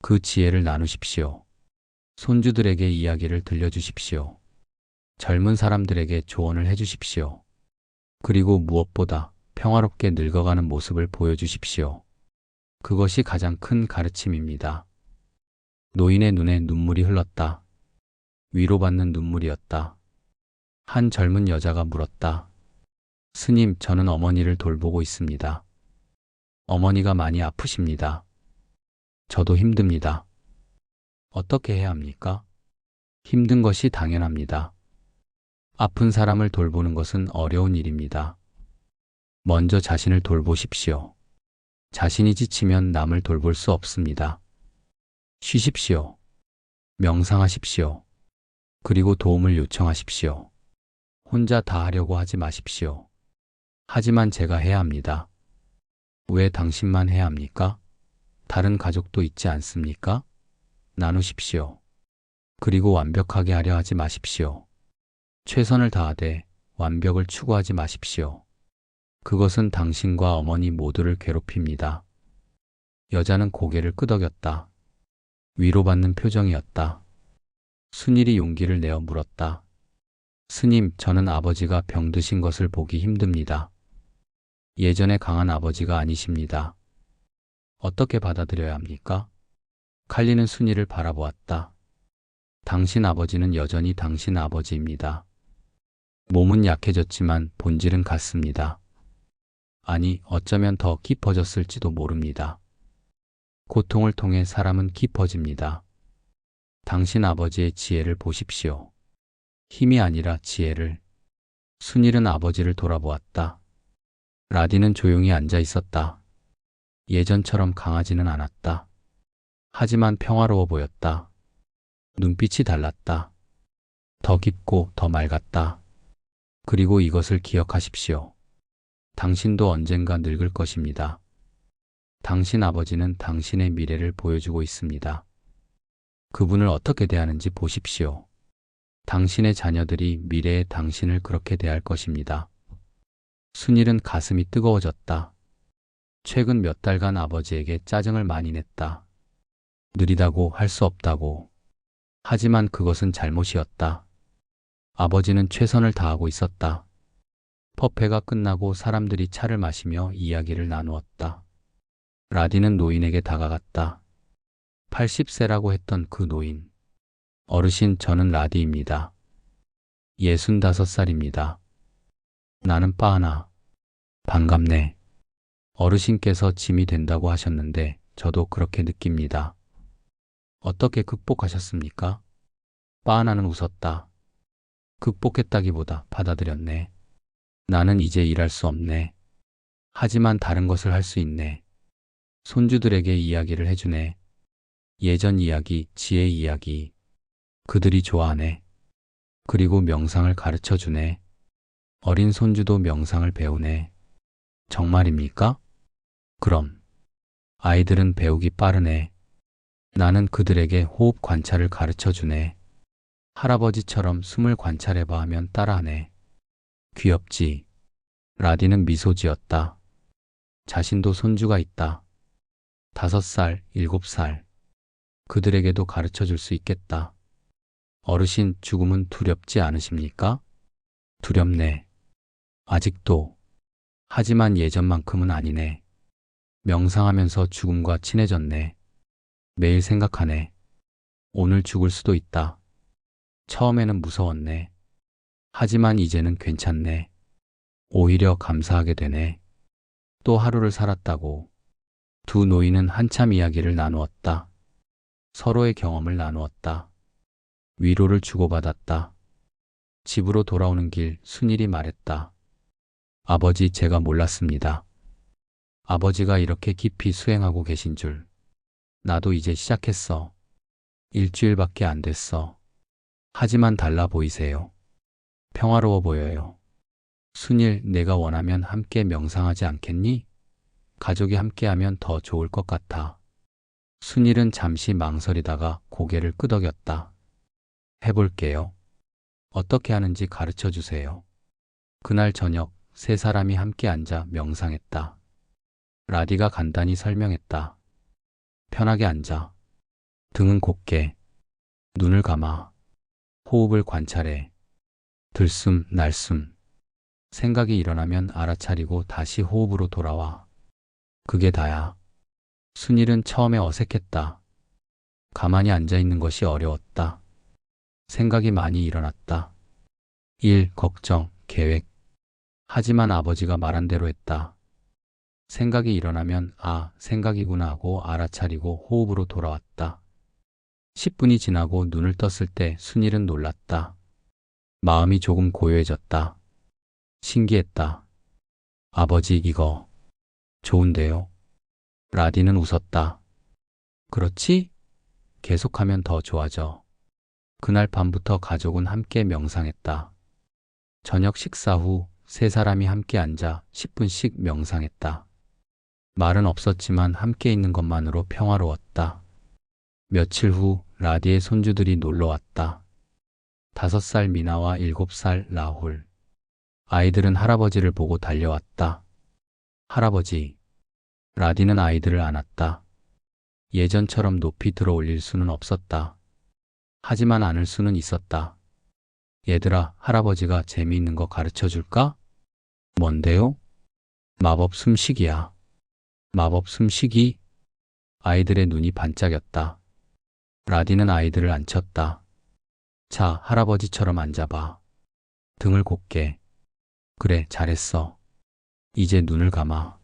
그 지혜를 나누십시오. 손주들에게 이야기를 들려주십시오. 젊은 사람들에게 조언을 해주십시오. 그리고 무엇보다 평화롭게 늙어가는 모습을 보여주십시오. 그것이 가장 큰 가르침입니다. 노인의 눈에 눈물이 흘렀다. 위로받는 눈물이었다. 한 젊은 여자가 물었다. 스님, 저는 어머니를 돌보고 있습니다. 어머니가 많이 아프십니다. 저도 힘듭니다. 어떻게 해야 합니까? 힘든 것이 당연합니다. 아픈 사람을 돌보는 것은 어려운 일입니다. 먼저 자신을 돌보십시오. 자신이 지치면 남을 돌볼 수 없습니다. 쉬십시오. 명상하십시오. 그리고 도움을 요청하십시오. 혼자 다 하려고 하지 마십시오. 하지만 제가 해야 합니다. 왜 당신만 해야 합니까? 다른 가족도 있지 않습니까? 나누십시오. 그리고 완벽하게 하려 하지 마십시오. 최선을 다하되 완벽을 추구하지 마십시오. 그것은 당신과 어머니 모두를 괴롭힙니다. 여자는 고개를 끄덕였다. 위로받는 표정이었다. 순일이 용기를 내어 물었다. 스님, 저는 아버지가 병드신 것을 보기 힘듭니다. 예전에 강한 아버지가 아니십니다. 어떻게 받아들여야 합니까? 칼리는 순이를 바라보았다. 당신 아버지는 여전히 당신 아버지입니다. 몸은 약해졌지만 본질은 같습니다. 아니, 어쩌면 더 깊어졌을지도 모릅니다. 고통을 통해 사람은 깊어집니다. 당신 아버지의 지혜를 보십시오. 힘이 아니라 지혜를. 순일은 아버지를 돌아보았다. 라디는 조용히 앉아 있었다. 예전처럼 강하지는 않았다. 하지만 평화로워 보였다. 눈빛이 달랐다. 더 깊고 더 맑았다. 그리고 이것을 기억하십시오. 당신도 언젠가 늙을 것입니다. 당신 아버지는 당신의 미래를 보여주고 있습니다. 그분을 어떻게 대하는지 보십시오. 당신의 자녀들이 미래의 당신을 그렇게 대할 것입니다. 순일은 가슴이 뜨거워졌다. 최근 몇 달간 아버지에게 짜증을 많이 냈다. 느리다고 할 수 없다고. 하지만 그것은 잘못이었다. 아버지는 최선을 다하고 있었다. 퍼페가 끝나고 사람들이 차를 마시며 이야기를 나누었다. 라디는 노인에게 다가갔다. 80세라고 했던 그 노인. 어르신, 저는 라디입니다. 65살입니다. 나는 빠하나. 반갑네. 어르신께서 짐이 된다고 하셨는데 저도 그렇게 느낍니다. 어떻게 극복하셨습니까? 빠하나는 웃었다. 극복했다기보다 받아들였네. 나는 이제 일할 수 없네. 하지만 다른 것을 할 수 있네. 손주들에게 이야기를 해주네. 예전 이야기, 지혜 이야기. 그들이 좋아하네. 그리고 명상을 가르쳐주네. 어린 손주도 명상을 배우네. 정말입니까? 그럼. 아이들은 배우기 빠르네. 나는 그들에게 호흡 관찰을 가르쳐주네. 할아버지처럼 숨을 관찰해봐 하면 따라하네. 귀엽지. 라디는 미소 지었다. 자신도 손주가 있다. 5살, 7살. 그들에게도 가르쳐 줄 수 있겠다. 어르신, 죽음은 두렵지 않으십니까? 두렵네. 아직도. 하지만 예전만큼은 아니네. 명상하면서 죽음과 친해졌네. 매일 생각하네. 오늘 죽을 수도 있다. 처음에는 무서웠네. 하지만 이제는 괜찮네. 오히려 감사하게 되네. 또 하루를 살았다고. 두 노인은 한참 이야기를 나누었다. 서로의 경험을 나누었다. 위로를 주고받았다. 집으로 돌아오는 길 순일이 말했다. 아버지, 제가 몰랐습니다. 아버지가 이렇게 깊이 수행하고 계신 줄. 나도 이제 시작했어. 일주일밖에 안 됐어. 하지만 달라 보이세요. 평화로워 보여요. 순일, 내가 원하면 함께 명상하지 않겠니? 가족이 함께하면 더 좋을 것 같아. 순일은 잠시 망설이다가 고개를 끄덕였다. 해볼게요. 어떻게 하는지 가르쳐 주세요. 그날 저녁 세 사람이 함께 앉아 명상했다. 라디가 간단히 설명했다. 편하게 앉아. 등은 곧게. 눈을 감아. 호흡을 관찰해. 들숨, 날숨. 생각이 일어나면 알아차리고 다시 호흡으로 돌아와. 그게 다야. 순일은 처음에 어색했다. 가만히 앉아 있는 것이 어려웠다. 생각이 많이 일어났다. 일, 걱정, 계획. 하지만 아버지가 말한 대로 했다. 생각이 일어나면 생각이구나 하고 알아차리고 호흡으로 돌아왔다. 10분이 지나고 눈을 떴을 때 순일은 놀랐다. 마음이 조금 고요해졌다. 신기했다. 아버지, 이거 좋은데요? 라디는 웃었다. 그렇지? 계속하면 더 좋아져. 그날 밤부터 가족은 함께 명상했다. 저녁 식사 후 세 사람이 함께 앉아 10분씩 명상했다. 말은 없었지만 함께 있는 것만으로 평화로웠다. 며칠 후 라디의 손주들이 놀러 왔다. 5살 미나와 7살 라훌. 아이들은 할아버지를 보고 달려왔다. 할아버지. 라디는 아이들을 안았다. 예전처럼 높이 들어 올릴 수는 없었다. 하지만 안을 수는 있었다. 얘들아, 할아버지가 재미있는 거 가르쳐 줄까? 뭔데요? 마법 숨쉬기야. 마법 숨쉬기? 아이들의 눈이 반짝였다. 라디는 아이들을 앉혔다. 자, 할아버지처럼 앉아봐. 등을 곧게. 그래, 잘했어. 이제 눈을 감아.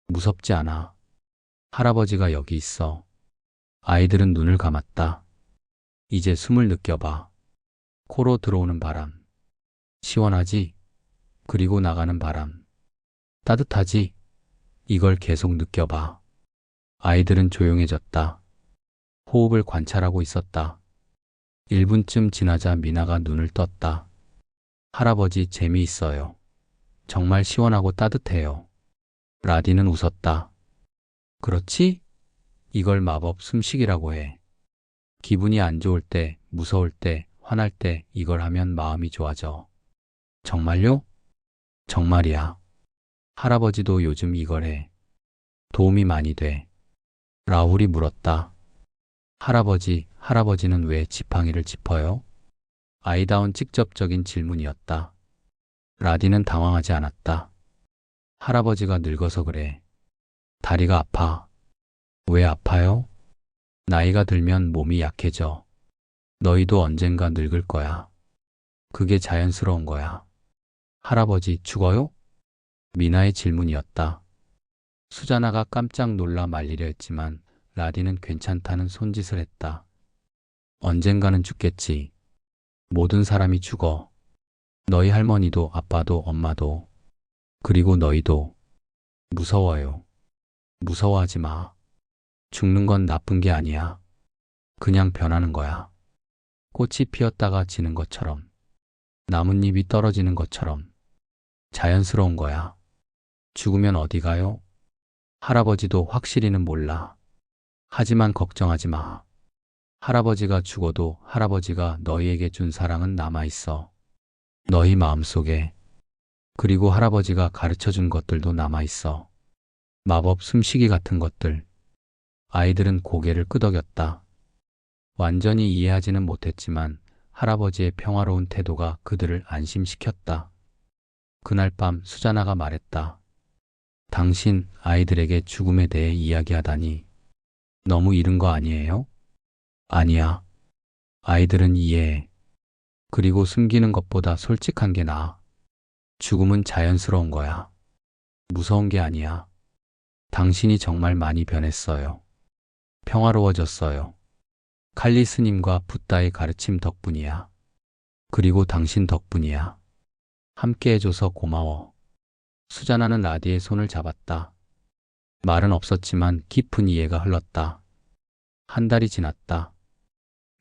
무섭지 않아. 할아버지가 여기 있어. 아이들은 눈을 감았다. 이제 숨을 느껴봐. 코로 들어오는 바람. 시원하지? 그리고 나가는 바람. 따뜻하지? 이걸 계속 느껴봐. 아이들은 조용해졌다. 호흡을 관찰하고 있었다. 1분쯤 지나자 미나가 눈을 떴다. 할아버지, 재미있어요. 정말 시원하고 따뜻해요. 라디는 웃었다. 그렇지? 이걸 마법 숨쉬기라고 해. 기분이 안 좋을 때, 무서울 때, 화날 때 이걸 하면 마음이 좋아져. 정말요? 정말이야. 할아버지도 요즘 이걸 해. 도움이 많이 돼. 라훌이 물었다. 할아버지는 왜 지팡이를 짚어요? 아이다운 직접적인 질문이었다. 라디는 당황하지 않았다. 할아버지가 늙어서 그래. 다리가 아파. 왜 아파요? 나이가 들면 몸이 약해져. 너희도 언젠가 늙을 거야. 그게 자연스러운 거야. 할아버지, 죽어요? 미나의 질문이었다. 수자나가 깜짝 놀라 말리려 했지만 라디는 괜찮다는 손짓을 했다. 언젠가는 죽겠지. 모든 사람이 죽어. 너희 할머니도 아빠도 엄마도. 그리고 너희도. 무서워요. 무서워하지 마. 죽는 건 나쁜 게 아니야. 그냥 변하는 거야. 꽃이 피었다가 지는 것처럼. 나뭇잎이 떨어지는 것처럼. 자연스러운 거야. 죽으면 어디 가요? 할아버지도 확실히는 몰라. 하지만 걱정하지 마. 할아버지가 죽어도 할아버지가 너희에게 준 사랑은 남아있어. 너희 마음속에. 그리고 할아버지가 가르쳐 준 것들도 남아있어. 마법 숨쉬기 같은 것들. 아이들은 고개를 끄덕였다. 완전히 이해하지는 못했지만 할아버지의 평화로운 태도가 그들을 안심시켰다. 그날 밤 수자나가 말했다. 당신 아이들에게 죽음에 대해 이야기하다니 너무 이른 거 아니에요? 아니야. 아이들은 이해해. 그리고 숨기는 것보다 솔직한 게 나아. 죽음은 자연스러운 거야. 무서운 게 아니야. 당신이 정말 많이 변했어요. 평화로워졌어요. 칼리 스님과 붓다의 가르침 덕분이야. 그리고 당신 덕분이야. 함께 해줘서 고마워. 수자나는 라디의 손을 잡았다. 말은 없었지만 깊은 이해가 흘렀다. 한 달이 지났다.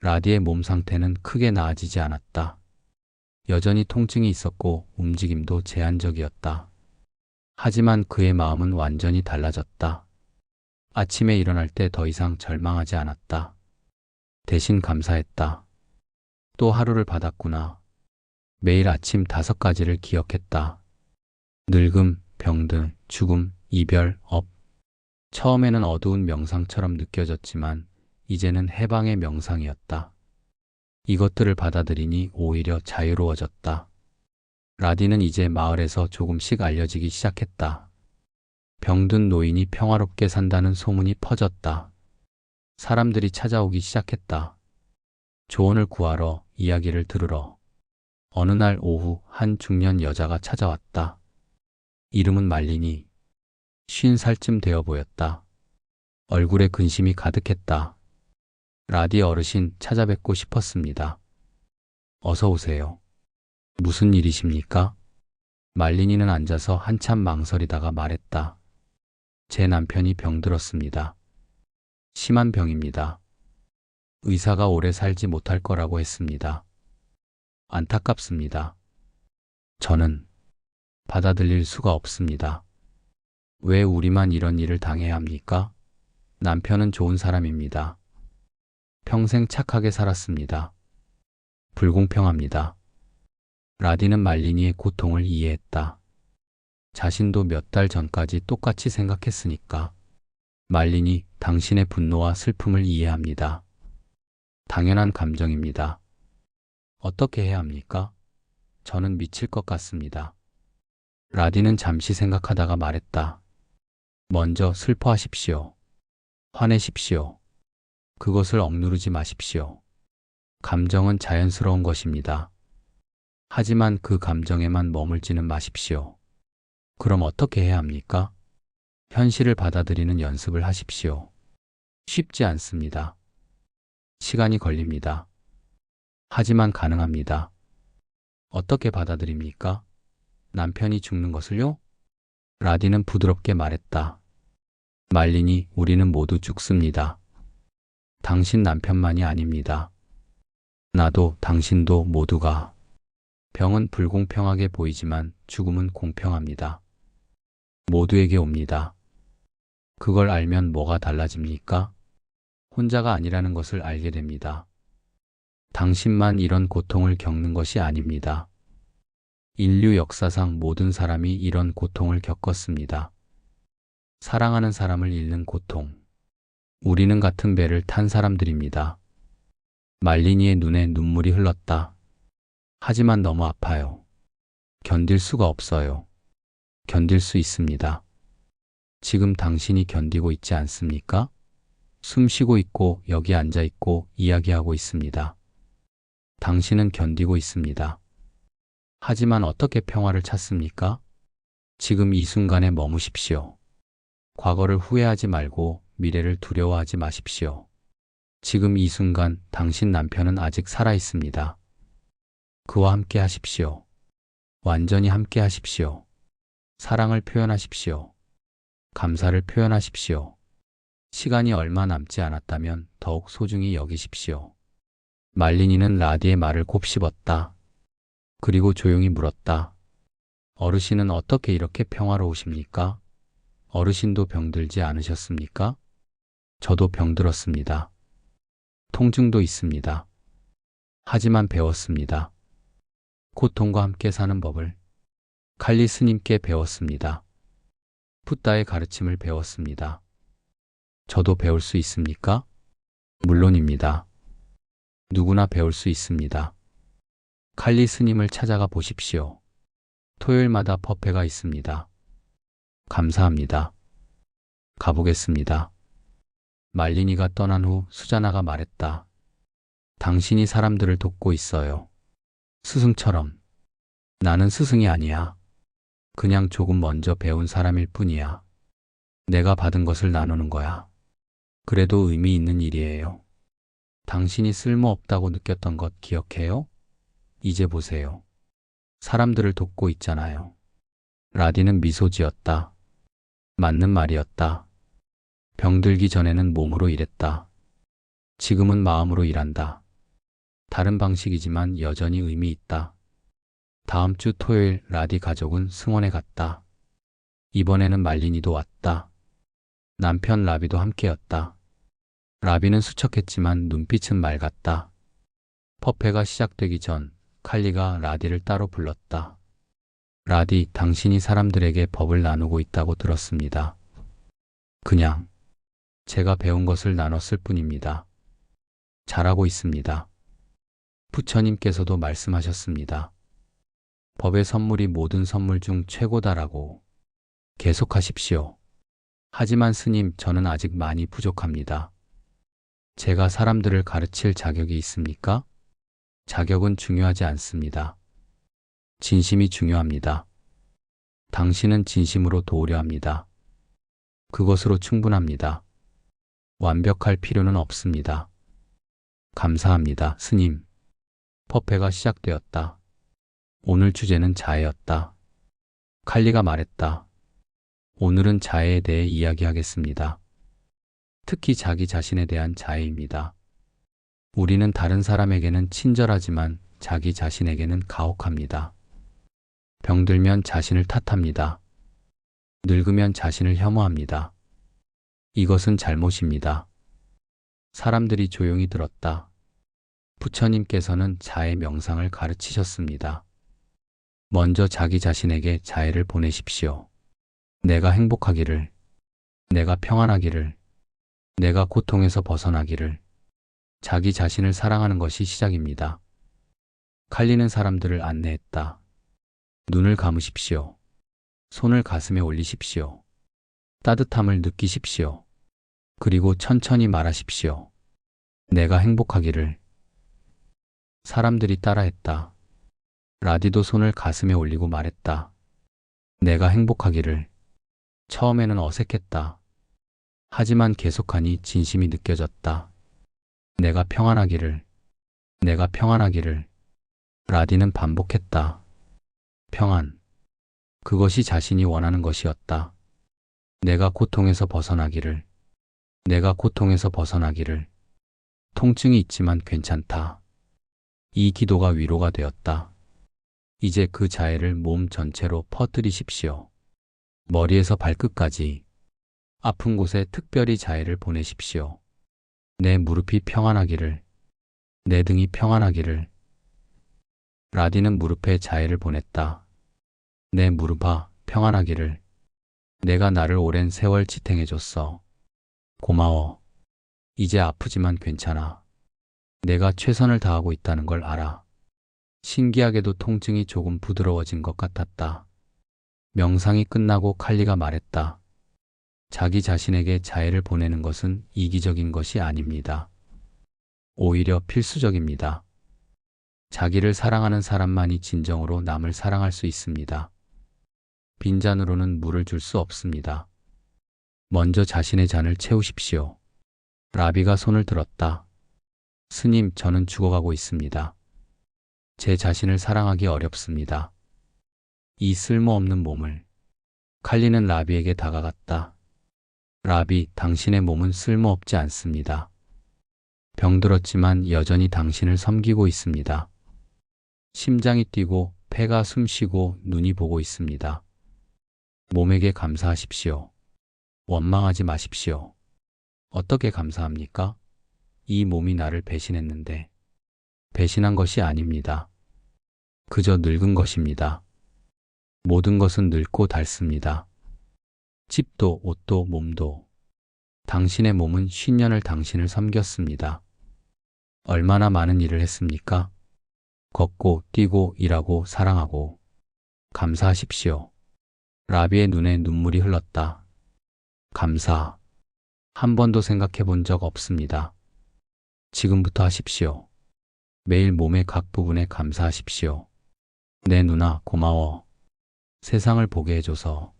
라디의 몸 상태는 크게 나아지지 않았다. 여전히 통증이 있었고 움직임도 제한적이었다. 하지만 그의 마음은 완전히 달라졌다. 아침에 일어날 때 더 이상 절망하지 않았다. 대신 감사했다. 또 하루를 받았구나. 매일 아침 5가지를 기억했다. 늙음, 병든, 죽음, 이별, 업. 처음에는 어두운 명상처럼 느껴졌지만 이제는 해방의 명상이었다. 이것들을 받아들이니 오히려 자유로워졌다. 라디는 이제 마을에서 조금씩 알려지기 시작했다. 병든 노인이 평화롭게 산다는 소문이 퍼졌다. 사람들이 찾아오기 시작했다. 조언을 구하러, 이야기를 들으러. 어느 날 오후 한 중년 여자가 찾아왔다. 이름은 말리니. 50살쯤 되어 보였다. 얼굴에 근심이 가득했다. 라디 어르신 찾아뵙고 싶었습니다. 어서 오세요. 무슨 일이십니까? 말린이는 앉아서 한참 망설이다가 말했다. 제 남편이 병들었습니다. 심한 병입니다. 의사가 오래 살지 못할 거라고 했습니다. 안타깝습니다. 저는 받아들일 수가 없습니다. 왜 우리만 이런 일을 당해야 합니까? 남편은 좋은 사람입니다. 평생 착하게 살았습니다. 불공평합니다. 라디는 말린이의 고통을 이해했다. 자신도 몇 달 전까지 똑같이 생각했으니까. 말린이 당신의 분노와 슬픔을 이해합니다. 당연한 감정입니다. 어떻게 해야 합니까? 저는 미칠 것 같습니다. 라디는 잠시 생각하다가 말했다. 먼저 슬퍼하십시오. 화내십시오. 그것을 억누르지 마십시오. 감정은 자연스러운 것입니다. 하지만 그 감정에만 머물지는 마십시오. 그럼 어떻게 해야 합니까? 현실을 받아들이는 연습을 하십시오. 쉽지 않습니다. 시간이 걸립니다. 하지만 가능합니다. 어떻게 받아들입니까? 남편이 죽는 것을요? 라디는 부드럽게 말했다. 말린이 우리는 모두 죽습니다. 당신 남편만이 아닙니다. 나도 당신도 모두가. 병은 불공평하게 보이지만 죽음은 공평합니다. 모두에게 옵니다. 그걸 알면 뭐가 달라집니까? 혼자가 아니라는 것을 알게 됩니다. 당신만 이런 고통을 겪는 것이 아닙니다. 인류 역사상 모든 사람이 이런 고통을 겪었습니다. 사랑하는 사람을 잃는 고통. 우리는 같은 배를 탄 사람들입니다. 말린이의 눈에 눈물이 흘렀다. 하지만 너무 아파요. 견딜 수가 없어요. 견딜 수 있습니다. 지금 당신이 견디고 있지 않습니까? 숨 쉬고 있고 여기 앉아 있고 이야기하고 있습니다. 당신은 견디고 있습니다. 하지만 어떻게 평화를 찾습니까? 지금 이 순간에 머무십시오. 과거를 후회하지 말고 미래를 두려워하지 마십시오. 지금 이 순간 당신 남편은 아직 살아 있습니다. 그와 함께 하십시오. 완전히 함께 하십시오. 사랑을 표현하십시오. 감사를 표현하십시오. 시간이 얼마 남지 않았다면 더욱 소중히 여기십시오. 말린이는 라디의 말을 곱씹었다. 그리고 조용히 물었다. 어르신은 어떻게 이렇게 평화로우십니까? 어르신도 병들지 않으셨습니까? 저도 병들었습니다. 통증도 있습니다. 하지만 배웠습니다. 고통과 함께 사는 법을. 칼리 스님께 배웠습니다. 푸다의 가르침을 배웠습니다. 저도 배울 수 있습니까? 물론입니다. 누구나 배울 수 있습니다. 칼리 스님을 찾아가 보십시오. 토요일마다 법회가 있습니다. 감사합니다. 가보겠습니다. 말린이가 떠난 후 수자나가 말했다. 당신이 사람들을 돕고 있어요. 스승처럼. 나는 스승이 아니야. 그냥 조금 먼저 배운 사람일 뿐이야. 내가 받은 것을 나누는 거야. 그래도 의미 있는 일이에요. 당신이 쓸모없다고 느꼈던 것 기억해요? 이제 보세요. 사람들을 돕고 있잖아요. 라디는 미소 지었다. 맞는 말이었다. 병들기 전에는 몸으로 일했다. 지금은 마음으로 일한다. 다른 방식이지만 여전히 의미 있다. 다음 주 토요일 라디 가족은 승원에 갔다. 이번에는 말린이도 왔다. 남편 라비도 함께였다. 라비는 수척했지만 눈빛은 맑았다. 법회가 시작되기 전 칼리가 라디를 따로 불렀다. 라디, 당신이 사람들에게 법을 나누고 있다고 들었습니다. 그냥 제가 배운 것을 나눴을 뿐입니다. 잘하고 있습니다. 부처님께서도 말씀하셨습니다. 법의 선물이 모든 선물 중 최고다라고. 계속하십시오. 하지만 스님, 저는 아직 많이 부족합니다. 제가 사람들을 가르칠 자격이 있습니까? 자격은 중요하지 않습니다. 진심이 중요합니다. 당신은 진심으로 도우려 합니다. 그것으로 충분합니다. 완벽할 필요는 없습니다. 감사합니다, 스님. 법회가 시작되었다. 오늘 주제는 자애였다. 칼리가 말했다. 오늘은 자애에 대해 이야기하겠습니다. 특히 자기 자신에 대한 자애입니다. 우리는 다른 사람에게는 친절하지만 자기 자신에게는 가혹합니다. 병들면 자신을 탓합니다. 늙으면 자신을 혐오합니다. 이것은 잘못입니다. 사람들이 조용히 들었다. 부처님께서는 자애 명상을 가르치셨습니다. 먼저 자기 자신에게 자애를 보내십시오. 내가 행복하기를, 내가 평안하기를, 내가 고통에서 벗어나기를. 자기 자신을 사랑하는 것이 시작입니다. 칼리는 사람들을 안내했다. 눈을 감으십시오. 손을 가슴에 올리십시오. 따뜻함을 느끼십시오. 그리고 천천히 말하십시오. 내가 행복하기를. 사람들이 따라했다. 라디도 손을 가슴에 올리고 말했다. 내가 행복하기를. 처음에는 어색했다. 하지만 계속하니 진심이 느껴졌다. 내가 평안하기를. 내가 평안하기를. 라디는 반복했다. 평안. 그것이 자신이 원하는 것이었다. 내가 고통에서 벗어나기를. 내가 고통에서 벗어나기를. 통증이 있지만 괜찮다. 이 기도가 위로가 되었다. 이제 그 자애를 몸 전체로 퍼뜨리십시오. 머리에서 발끝까지. 아픈 곳에 특별히 자애를 보내십시오. 내 무릎이 평안하기를. 내 등이 평안하기를. 라디는 무릎에 자애를 보냈다. 내 무릎아, 평안하기를. 내가 나를 오랜 세월 지탱해줬어. 고마워. 이제 아프지만 괜찮아. 내가 최선을 다하고 있다는 걸 알아. 신기하게도 통증이 조금 부드러워진 것 같았다. 명상이 끝나고 칼리가 말했다. 자기 자신에게 자애를 보내는 것은 이기적인 것이 아닙니다. 오히려 필수적입니다. 자기를 사랑하는 사람만이 진정으로 남을 사랑할 수 있습니다. 빈잔으로는 물을 줄 수 없습니다. 먼저 자신의 잔을 채우십시오. 라비가 손을 들었다. 스님, 저는 죽어가고 있습니다. 제 자신을 사랑하기 어렵습니다. 이 쓸모없는 몸을. 칼리는 라비에게 다가갔다. 라비, 당신의 몸은 쓸모없지 않습니다. 병들었지만 여전히 당신을 섬기고 있습니다. 심장이 뛰고 폐가 숨쉬고 눈이 보고 있습니다. 몸에게 감사하십시오. 원망하지 마십시오. 어떻게 감사합니까? 이 몸이 나를 배신했는데. 배신한 것이 아닙니다. 그저 늙은 것입니다. 모든 것은 늙고 닳습니다. 집도, 옷도, 몸도. 당신의 몸은 50년을 당신을 섬겼습니다. 얼마나 많은 일을 했습니까? 걷고, 뛰고, 일하고, 사랑하고. 감사하십시오. 라비의 눈에 눈물이 흘렀다. 감사. 한 번도 생각해 본 적 없습니다. 지금부터 하십시오. 매일 몸의 각 부분에 감사하십시오. 내 누나, 고마워. 세상을 보게 해줘서.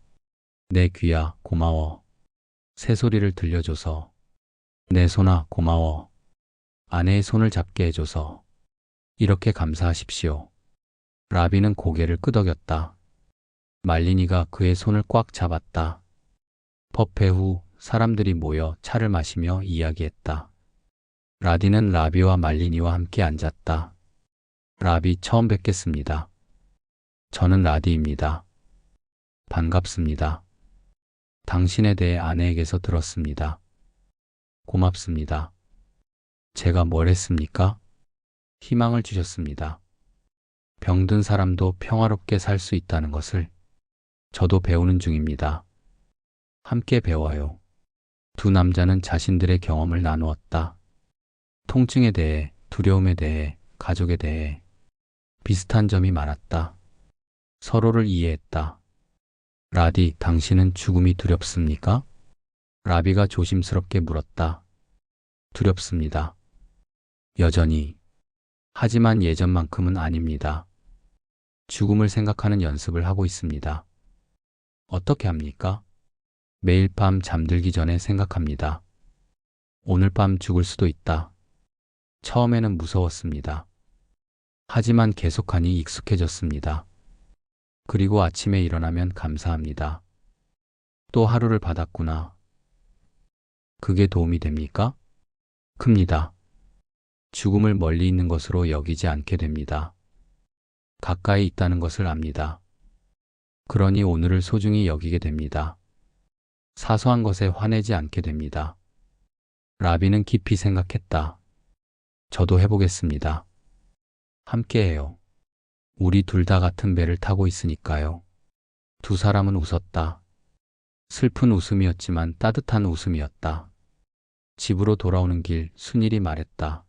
내 귀야, 고마워. 새소리를 들려줘서. 내 손아, 고마워. 아내의 손을 잡게 해줘서. 이렇게 감사하십시오. 라비는 고개를 끄덕였다. 말리니가 그의 손을 꽉 잡았다. 법회 후 사람들이 모여 차를 마시며 이야기했다. 라디는 라비와 말리니와 함께 앉았다. 라비, 처음 뵙겠습니다. 저는 라디입니다. 반갑습니다. 당신에 대해 아내에게서 들었습니다. 고맙습니다. 제가 뭘 했습니까? 희망을 주셨습니다. 병든 사람도 평화롭게 살 수 있다는 것을 저도 배우는 중입니다. 함께 배워요. 두 남자는 자신들의 경험을 나누었다. 통증에 대해, 두려움에 대해, 가족에 대해 비슷한 점이 많았다. 서로를 이해했다. 라디, 당신은 죽음이 두렵습니까? 라비가 조심스럽게 물었다. 두렵습니다. 여전히. 하지만 예전만큼은 아닙니다. 죽음을 생각하는 연습을 하고 있습니다. 어떻게 합니까? 매일 밤 잠들기 전에 생각합니다. 오늘 밤 죽을 수도 있다. 처음에는 무서웠습니다. 하지만 계속하니 익숙해졌습니다. 그리고 아침에 일어나면 감사합니다. 또 하루를 받았구나. 그게 도움이 됩니까? 큽니다. 죽음을 멀리 있는 것으로 여기지 않게 됩니다. 가까이 있다는 것을 압니다. 그러니 오늘을 소중히 여기게 됩니다. 사소한 것에 화내지 않게 됩니다. 라비는 깊이 생각했다. 저도 해보겠습니다. 함께해요. 우리 둘 다 같은 배를 타고 있으니까요. 두 사람은 웃었다. 슬픈 웃음이었지만 따뜻한 웃음이었다. 집으로 돌아오는 길 순일이 말했다.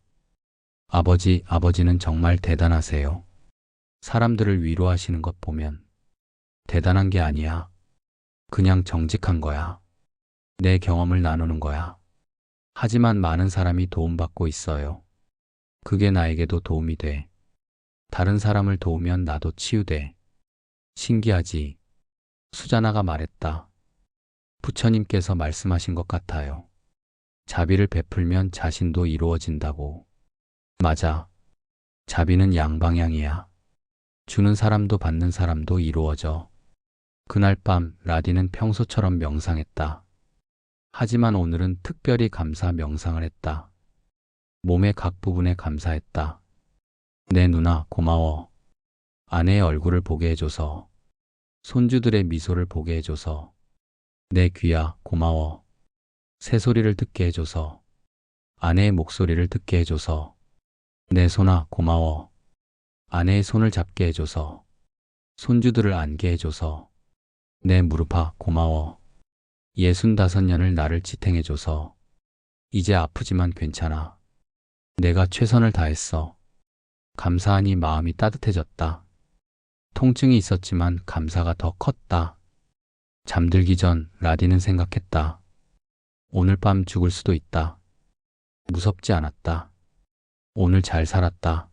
아버지는 정말 대단하세요. 사람들을 위로하시는 것 보면 대단한 게 아니야. 그냥 정직한 거야. 내 경험을 나누는 거야. 하지만 많은 사람이 도움받고 있어요. 그게 나에게도 도움이 돼. 다른 사람을 도우면 나도 치유돼. 신기하지? 수자나가 말했다. 부처님께서 말씀하신 것 같아요. 자비를 베풀면 자신도 이루어진다고. 맞아. 자비는 양방향이야. 주는 사람도 받는 사람도 이루어져. 그날 밤 라디는 평소처럼 명상했다. 하지만 오늘은 특별히 감사 명상을 했다. 몸의 각 부분에 감사했다. 내 누나 고마워. 아내의 얼굴을 보게 해줘서. 손주들의 미소를 보게 해줘서. 내 귀야 고마워. 새소리를 듣게 해줘서. 아내의 목소리를 듣게 해줘서. 내 손아 고마워. 아내의 손을 잡게 해줘서. 손주들을 안게 해줘서. 내 무릎아 고마워. 65년을 나를 지탱해줘서. 이제 아프지만 괜찮아. 내가 최선을 다했어. 감사하니 마음이 따뜻해졌다. 통증이 있었지만 감사가 더 컸다. 잠들기 전 라디는 생각했다. 오늘 밤 죽을 수도 있다. 무섭지 않았다. 오늘 잘 살았다.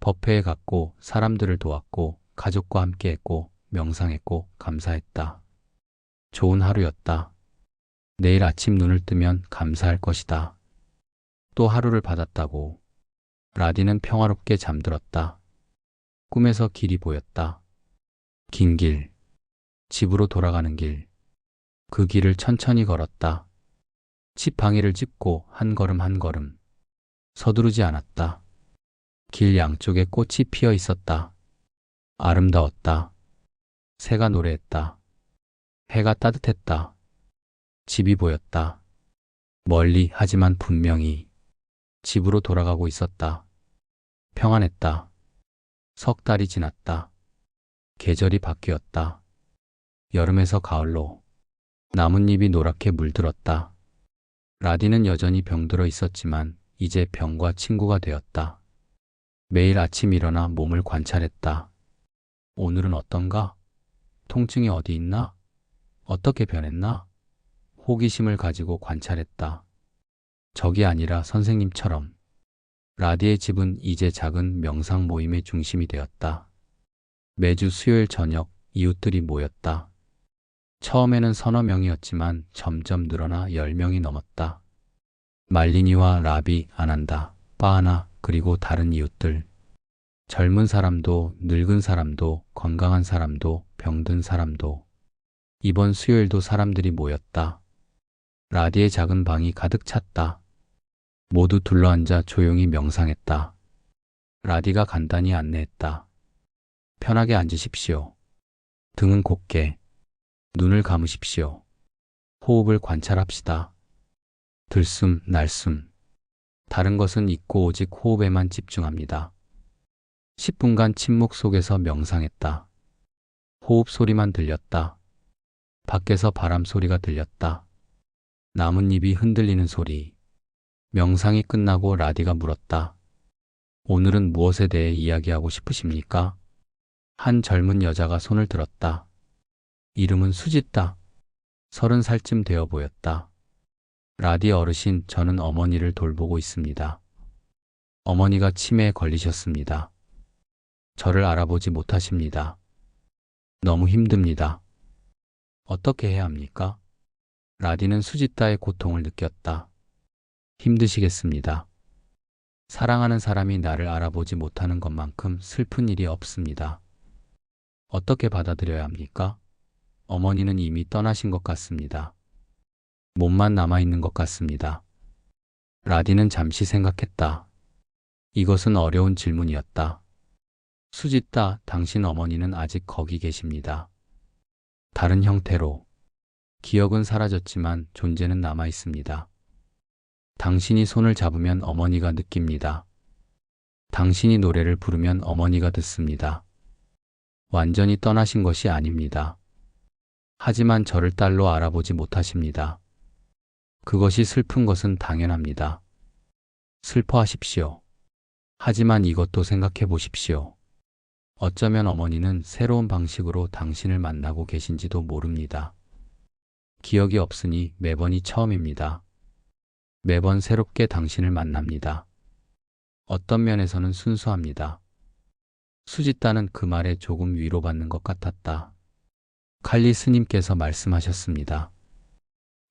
법회에 갔고 사람들을 도왔고 가족과 함께했고 명상했고 감사했다. 좋은 하루였다. 내일 아침 눈을 뜨면 감사할 것이다. 또 하루를 받았다고. 라디는 평화롭게 잠들었다. 꿈에서 길이 보였다. 긴 길. 집으로 돌아가는 길. 그 길을 천천히 걸었다. 지팡이를 짚고 한 걸음 한 걸음. 서두르지 않았다. 길 양쪽에 꽃이 피어 있었다. 아름다웠다. 새가 노래했다. 해가 따뜻했다. 집이 보였다. 멀리 하지만 분명히 집으로 돌아가고 있었다. 평안했다. 석 달이 지났다. 계절이 바뀌었다. 여름에서 가을로 나뭇잎이 노랗게 물들었다. 라디는 여전히 병들어 있었지만 이제 병과 친구가 되었다. 매일 아침 일어나 몸을 관찰했다. 오늘은 어떤가? 통증이 어디 있나? 어떻게 변했나? 호기심을 가지고 관찰했다. 적이 아니라 선생님처럼. 라디의 집은 이제 작은 명상 모임의 중심이 되었다. 매주 수요일 저녁 이웃들이 모였다. 처음에는 서너 명이었지만 점점 늘어나 10명이 넘었다. 말리니와 라비, 아난다, 빠하나 그리고 다른 이웃들. 젊은 사람도 늙은 사람도 건강한 사람도 병든 사람도. 이번 수요일도 사람들이 모였다. 라디의 작은 방이 가득 찼다. 모두 둘러앉아 조용히 명상했다. 라디가 간단히 안내했다. 편하게 앉으십시오. 등은 곧게. 눈을 감으십시오. 호흡을 관찰합시다. 들숨, 날숨. 다른 것은 잊고 오직 호흡에만 집중합니다. 10분간 침묵 속에서 명상했다. 호흡 소리만 들렸다. 밖에서 바람 소리가 들렸다. 나뭇잎이 흔들리는 소리. 명상이 끝나고 라디가 물었다. 오늘은 무엇에 대해 이야기하고 싶으십니까? 한 젊은 여자가 손을 들었다. 이름은 수지다. 30살쯤 되어 보였다. 라디 어르신, 저는 어머니를 돌보고 있습니다. 어머니가 치매에 걸리셨습니다. 저를 알아보지 못하십니다. 너무 힘듭니다. 어떻게 해야 합니까? 라디는 수지따의 고통을 느꼈다. 힘드시겠습니다. 사랑하는 사람이 나를 알아보지 못하는 것만큼 슬픈 일이 없습니다. 어떻게 받아들여야 합니까? 어머니는 이미 떠나신 것 같습니다. 몸만 남아있는 것 같습니다. 라디는 잠시 생각했다. 이것은 어려운 질문이었다. 수짓다, 당신 어머니는 아직 거기 계십니다. 다른 형태로. 기억은 사라졌지만 존재는 남아있습니다. 당신이 손을 잡으면 어머니가 느낍니다. 당신이 노래를 부르면 어머니가 듣습니다. 완전히 떠나신 것이 아닙니다. 하지만 저를 딸로 알아보지 못하십니다. 그것이 슬픈 것은 당연합니다. 슬퍼하십시오. 하지만 이것도 생각해 보십시오. 어쩌면 어머니는 새로운 방식으로 당신을 만나고 계신지도 모릅니다. 기억이 없으니 매번이 처음입니다. 매번 새롭게 당신을 만납니다. 어떤 면에서는 순수합니다. 수짓다는 그 말에 조금 위로받는 것 같았다. 칼리 스님께서 말씀하셨습니다.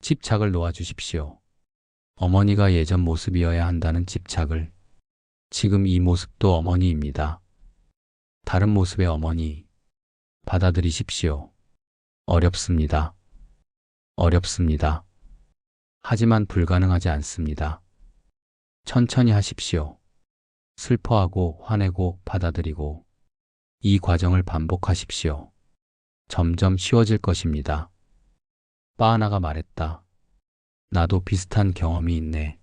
집착을 놓아주십시오. 어머니가 예전 모습이어야 한다는 집착을. 지금 이 모습도 어머니입니다. 다른 모습의 어머니. 받아들이십시오. 어렵습니다. 어렵습니다. 하지만 불가능하지 않습니다. 천천히 하십시오. 슬퍼하고 화내고 받아들이고 이 과정을 반복하십시오. 점점 쉬워질 것입니다. 바하나가 말했다. 나도 비슷한 경험이 있네.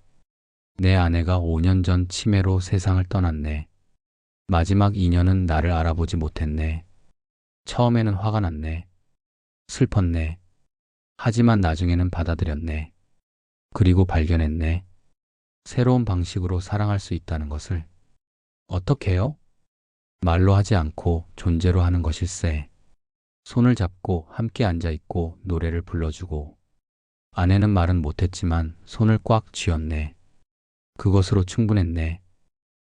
내 아내가 5년 전 치매로 세상을 떠났네. 마지막 2년은 나를 알아보지 못했네. 처음에는 화가 났네. 슬펐네. 하지만 나중에는 받아들였네. 그리고 발견했네. 새로운 방식으로 사랑할 수 있다는 것을. 어떻게 해요? 말로 하지 않고 존재로 하는 것일세. 손을 잡고 함께 앉아있고 노래를 불러주고. 아내는 말은 못했지만 손을 꽉 쥐었네. 그것으로 충분했네.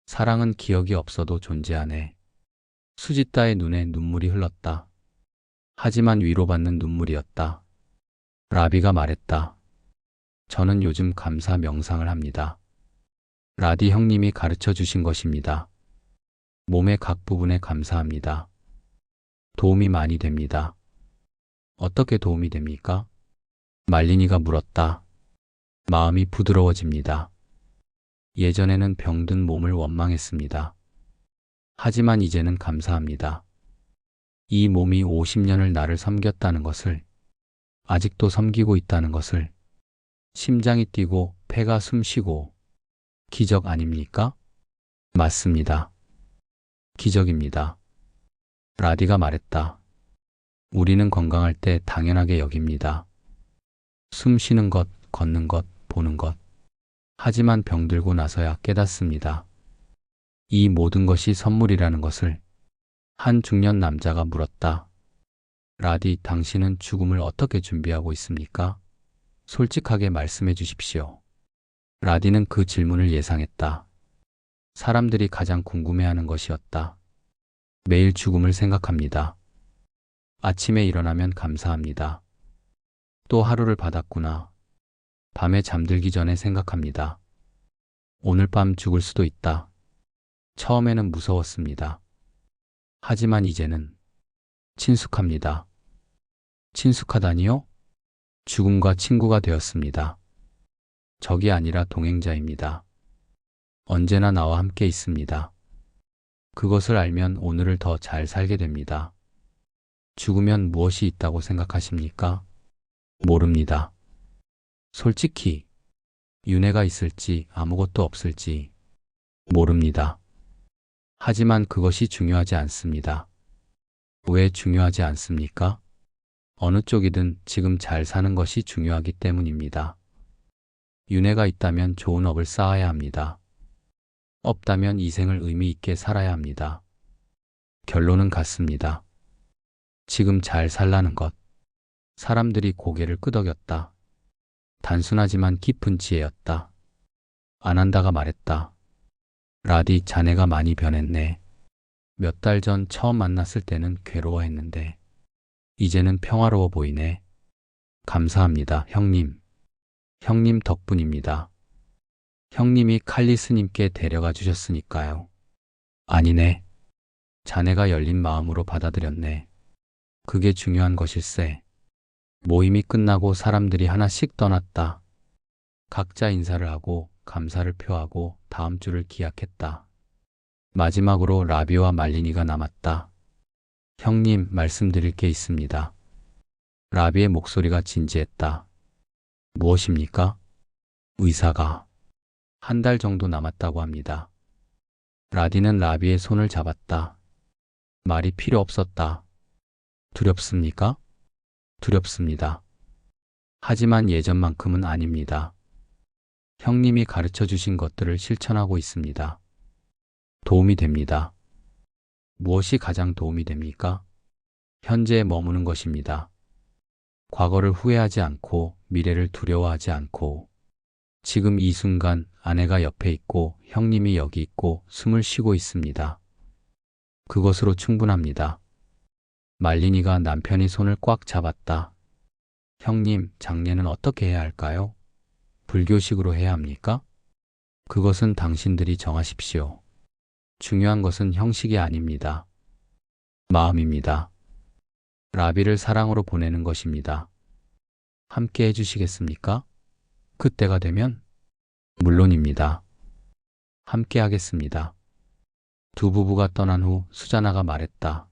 사랑은 기억이 없어도 존재하네. 수짓다의 눈에 눈물이 흘렀다. 하지만 위로받는 눈물이었다. 라비가 말했다. 저는 요즘 감사 명상을 합니다. 라디 형님이 가르쳐 주신 것입니다. 몸의 각 부분에 감사합니다. 도움이 많이 됩니다. 어떻게 도움이 됩니까? 말린이가 물었다. 마음이 부드러워집니다. 예전에는 병든 몸을 원망했습니다. 하지만 이제는 감사합니다. 이 몸이 50년을 나를 섬겼다는 것을, 아직도 섬기고 있다는 것을, 심장이 뛰고 폐가 숨쉬고, 기적 아닙니까? 맞습니다. 기적입니다. 라디가 말했다. 우리는 건강할 때 당연하게 여깁니다. 숨 쉬는 것, 걷는 것, 보는 것. 하지만 병들고 나서야 깨닫습니다. 이 모든 것이 선물이라는 것을. 한 중년 남자가 물었다. 라디, 당신은 죽음을 어떻게 준비하고 있습니까? 솔직하게 말씀해 주십시오. 라디는 그 질문을 예상했다. 사람들이 가장 궁금해하는 것이었다. 매일 죽음을 생각합니다. 아침에 일어나면 감사합니다. 또 하루를 받았구나. 밤에 잠들기 전에 생각합니다. 오늘 밤 죽을 수도 있다. 처음에는 무서웠습니다. 하지만 이제는 친숙합니다. 친숙하다니요? 죽음과 친구가 되었습니다. 적이 아니라 동행자입니다. 언제나 나와 함께 있습니다. 그것을 알면 오늘을 더 잘 살게 됩니다. 죽으면 무엇이 있다고 생각하십니까? 모릅니다. 솔직히 윤회가 있을지 아무것도 없을지 모릅니다. 하지만 그것이 중요하지 않습니다. 왜 중요하지 않습니까? 어느 쪽이든 지금 잘 사는 것이 중요하기 때문입니다. 윤회가 있다면 좋은 업을 쌓아야 합니다. 없다면 이 생을 의미 있게 살아야 합니다. 결론은 같습니다. 지금 잘 살라는 것. 사람들이 고개를 끄덕였다. 단순하지만 깊은 지혜였다. 아난다가 말했다. 라디, 자네가 많이 변했네. 몇 달 전 처음 만났을 때는 괴로워했는데 이제는 평화로워 보이네. 감사합니다, 형님. 형님 덕분입니다. 형님이 칼리 스님께 데려가 주셨으니까요. 아니네. 자네가 열린 마음으로 받아들였네. 그게 중요한 것일세. 모임이 끝나고 사람들이 하나씩 떠났다. 각자 인사를 하고 감사를 표하고 다음 주를 기약했다. 마지막으로 라비와 말리니가 남았다. 형님, 말씀드릴 게 있습니다. 라비의 목소리가 진지했다. 무엇입니까? 의사가 한 달 정도 남았다고 합니다. 라디는 라비의 손을 잡았다. 말이 필요 없었다. 두렵습니까? 두렵습니다. 하지만 예전만큼은 아닙니다. 형님이 가르쳐 주신 것들을 실천하고 있습니다. 도움이 됩니다. 무엇이 가장 도움이 됩니까? 현재에 머무는 것입니다. 과거를 후회하지 않고 미래를 두려워하지 않고 지금 이 순간 아내가 옆에 있고 형님이 여기 있고 숨을 쉬고 있습니다. 그것으로 충분합니다. 말리니가 남편이 손을 꽉 잡았다. 형님, 장례는 어떻게 해야 할까요? 불교식으로 해야 합니까? 그것은 당신들이 정하십시오. 중요한 것은 형식이 아닙니다. 마음입니다. 라비를 사랑으로 보내는 것입니다. 함께 해주시겠습니까? 그때가 되면? 물론입니다. 함께 하겠습니다. 두 부부가 떠난 후 수자나가 말했다.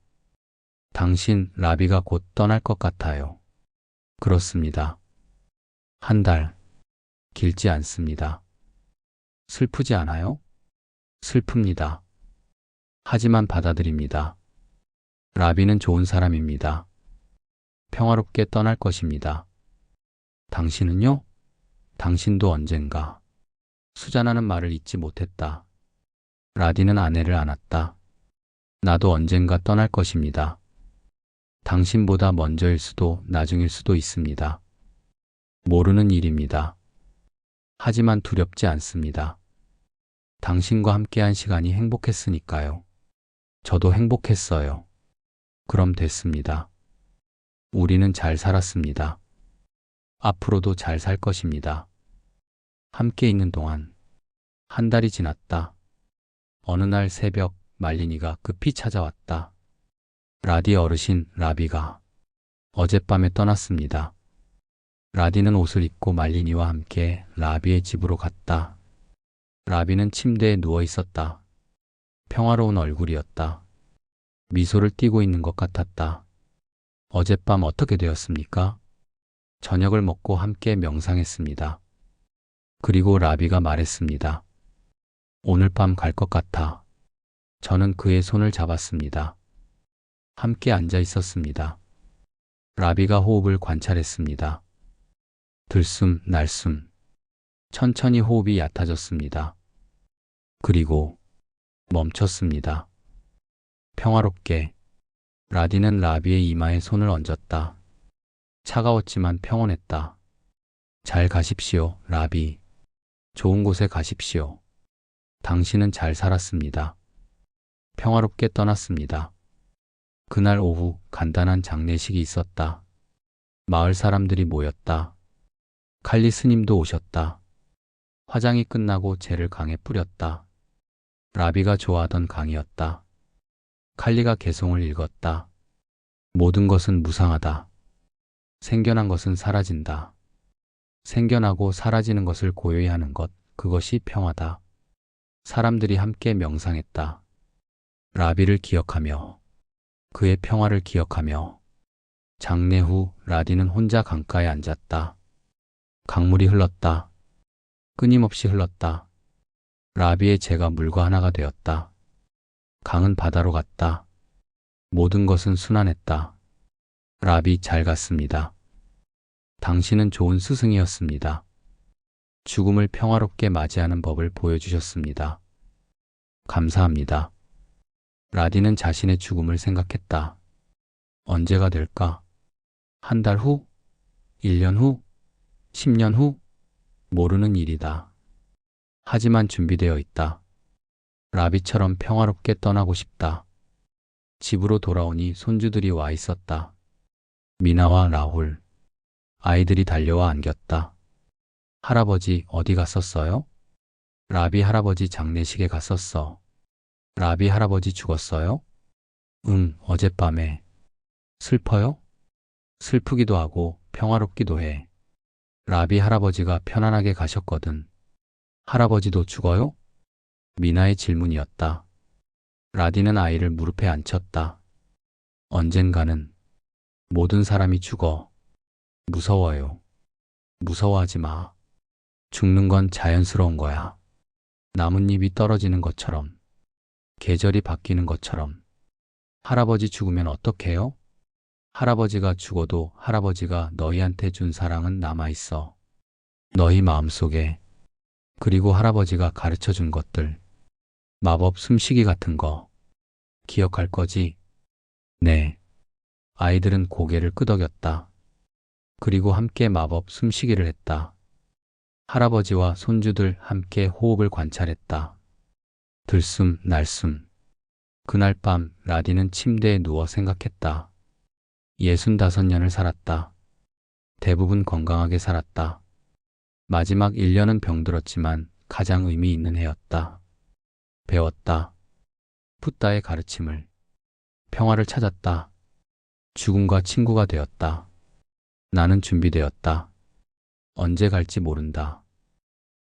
당신, 라비가 곧 떠날 것 같아요. 그렇습니다. 한 달. 길지 않습니다. 슬프지 않아요? 슬픕니다. 하지만 받아들입니다. 라비는 좋은 사람입니다. 평화롭게 떠날 것입니다. 당신은요? 당신도 언젠가. 수자나는 말을 잇지 못했다. 라디는 아내를 안았다. 나도 언젠가 떠날 것입니다. 당신보다 먼저일 수도 나중일 수도 있습니다. 모르는 일입니다. 하지만 두렵지 않습니다. 당신과 함께한 시간이 행복했으니까요. 저도 행복했어요. 그럼 됐습니다. 우리는 잘 살았습니다. 앞으로도 잘 살 것입니다. 함께 있는 동안 한 달이 지났다. 어느 날 새벽 말리니가 급히 찾아왔다. 라디 어르신, 라비가 어젯밤에 떠났습니다. 라디는 옷을 입고 말리니와 함께 라비의 집으로 갔다. 라비는 침대에 누워 있었다. 평화로운 얼굴이었다. 미소를 띠고 있는 것 같았다. 어젯밤 어떻게 되었습니까? 저녁을 먹고 함께 명상했습니다. 그리고 라비가 말했습니다. 오늘 밤 갈 것 같아. 저는 그의 손을 잡았습니다. 함께 앉아 있었습니다. 라비가 호흡을 관찰했습니다. 들숨, 날숨. 천천히 호흡이 얕아졌습니다. 그리고 멈췄습니다. 평화롭게. 라디는 라비의 이마에 손을 얹었다. 차가웠지만 평온했다. 잘 가십시오, 라비. 좋은 곳에 가십시오. 당신은 잘 살았습니다. 평화롭게 떠났습니다. 그날 오후 간단한 장례식이 있었다. 마을 사람들이 모였다. 칼리 스님도 오셨다. 화장이 끝나고 재를 강에 뿌렸다. 라비가 좋아하던 강이었다. 칼리가 개송을 읽었다. 모든 것은 무상하다. 생겨난 것은 사라진다. 생겨나고 사라지는 것을 고요히 하는 것, 그것이 평화다. 사람들이 함께 명상했다. 라비를 기억하며 그의 평화를 기억하며 장례 후 라디는 혼자 강가에 앉았다. 강물이 흘렀다. 끊임없이 흘렀다. 라비의 재가 물과 하나가 되었다. 강은 바다로 갔다. 모든 것은 순환했다. 라비 잘 갔습니다. 당신은 좋은 스승이었습니다. 죽음을 평화롭게 맞이하는 법을 보여주셨습니다. 감사합니다. 라디는 자신의 죽음을 생각했다. 언제가 될까? 한 달 후? 1년 후? 10년 후? 모르는 일이다. 하지만 준비되어 있다. 라비처럼 평화롭게 떠나고 싶다. 집으로 돌아오니 손주들이 와 있었다. 미나와 라훌. 아이들이 달려와 안겼다. 할아버지 어디 갔었어요? 라비 할아버지 장례식에 갔었어. 라비 할아버지 죽었어요? 응, 어젯밤에. 슬퍼요? 슬프기도 하고 평화롭기도 해. 라비 할아버지가 편안하게 가셨거든. 할아버지도 죽어요? 미나의 질문이었다. 라디는 아이를 무릎에 앉혔다. 언젠가는 모든 사람이 죽어. 무서워요. 무서워하지 마. 죽는 건 자연스러운 거야. 나뭇잎이 떨어지는 것처럼, 계절이 바뀌는 것처럼. 할아버지 죽으면 어떡해요? 할아버지가 죽어도 할아버지가 너희한테 준 사랑은 남아있어. 너희 마음속에. 그리고 할아버지가 가르쳐 준 것들. 마법 숨쉬기 같은 거. 기억할 거지? 네. 아이들은 고개를 끄덕였다. 그리고 함께 마법 숨쉬기를 했다. 할아버지와 손주들 함께 호흡을 관찰했다. 들숨, 날숨. 그날 밤 라디는 침대에 누워 생각했다. 65년을 살았다. 대부분 건강하게 살았다. 마지막 1년은 병들었지만 가장 의미 있는 해였다. 배웠다. 푸따의 가르침을. 평화를 찾았다. 죽음과 친구가 되었다. 나는 준비되었다. 언제 갈지 모른다.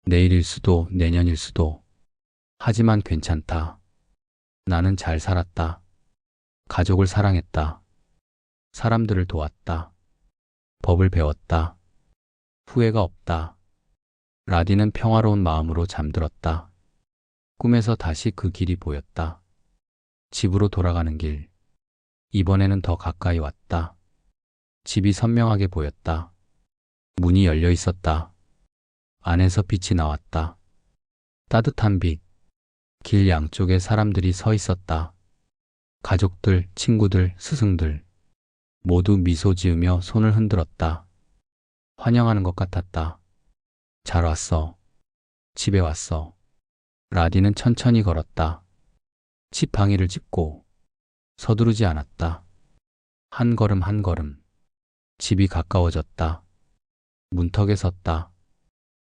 내일일 수도 내년일 수도. 하지만 괜찮다. 나는 잘 살았다. 가족을 사랑했다. 사람들을 도왔다. 법을 배웠다. 후회가 없다. 라디는 평화로운 마음으로 잠들었다. 꿈에서 다시 그 길이 보였다. 집으로 돌아가는 길. 이번에는 더 가까이 왔다. 집이 선명하게 보였다. 문이 열려 있었다. 안에서 빛이 나왔다. 따뜻한 빛. 길 양쪽에 사람들이 서 있었다. 가족들, 친구들, 스승들. 모두 미소 지으며 손을 흔들었다. 환영하는 것 같았다. 잘 왔어. 집에 왔어. 라디는 천천히 걸었다. 집 방위를 짚고 서두르지 않았다. 한 걸음 한 걸음. 집이 가까워졌다. 문턱에 섰다.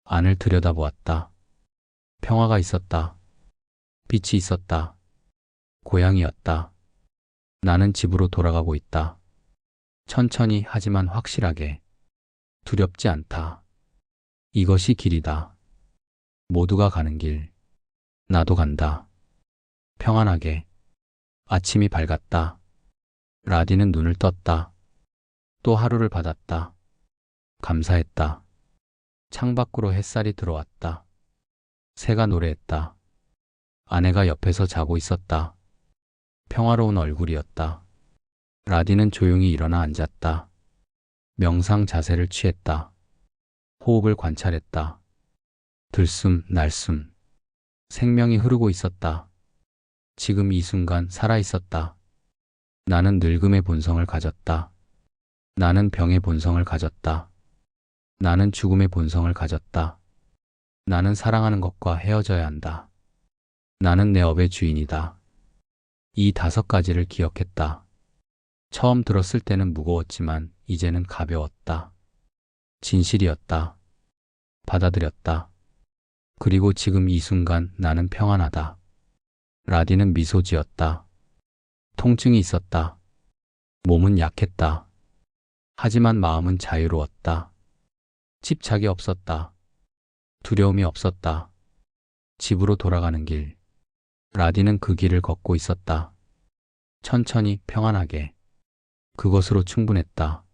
안을 들여다보았다. 평화가 있었다. 빛이 있었다. 고향이었다. 나는 집으로 돌아가고 있다. 천천히 하지만 확실하게. 두렵지 않다. 이것이 길이다. 모두가 가는 길. 나도 간다. 평안하게. 아침이 밝았다. 라디는 눈을 떴다. 또 하루를 받았다. 감사했다. 창밖으로 햇살이 들어왔다. 새가 노래했다. 아내가 옆에서 자고 있었다. 평화로운 얼굴이었다. 라디는 조용히 일어나 앉았다. 명상 자세를 취했다. 호흡을 관찰했다. 들숨, 날숨. 생명이 흐르고 있었다. 지금 이 순간 살아있었다. 나는 늙음의 본성을 가졌다. 나는 병의 본성을 가졌다. 나는 죽음의 본성을 가졌다. 나는 사랑하는 것과 헤어져야 한다. 나는 내 업의 주인이다. 이 5가지를 기억했다. 처음 들었을 때는 무거웠지만 이제는 가벼웠다. 진실이었다. 받아들였다. 그리고 지금 이 순간 나는 평안하다. 라디는 미소 지었다. 통증이 있었다. 몸은 약했다. 하지만 마음은 자유로웠다. 집착이 없었다. 두려움이 없었다. 집으로 돌아가는 길. 라디는 그 길을 걷고 있었다. 천천히 평안하게. 그것으로 충분했다.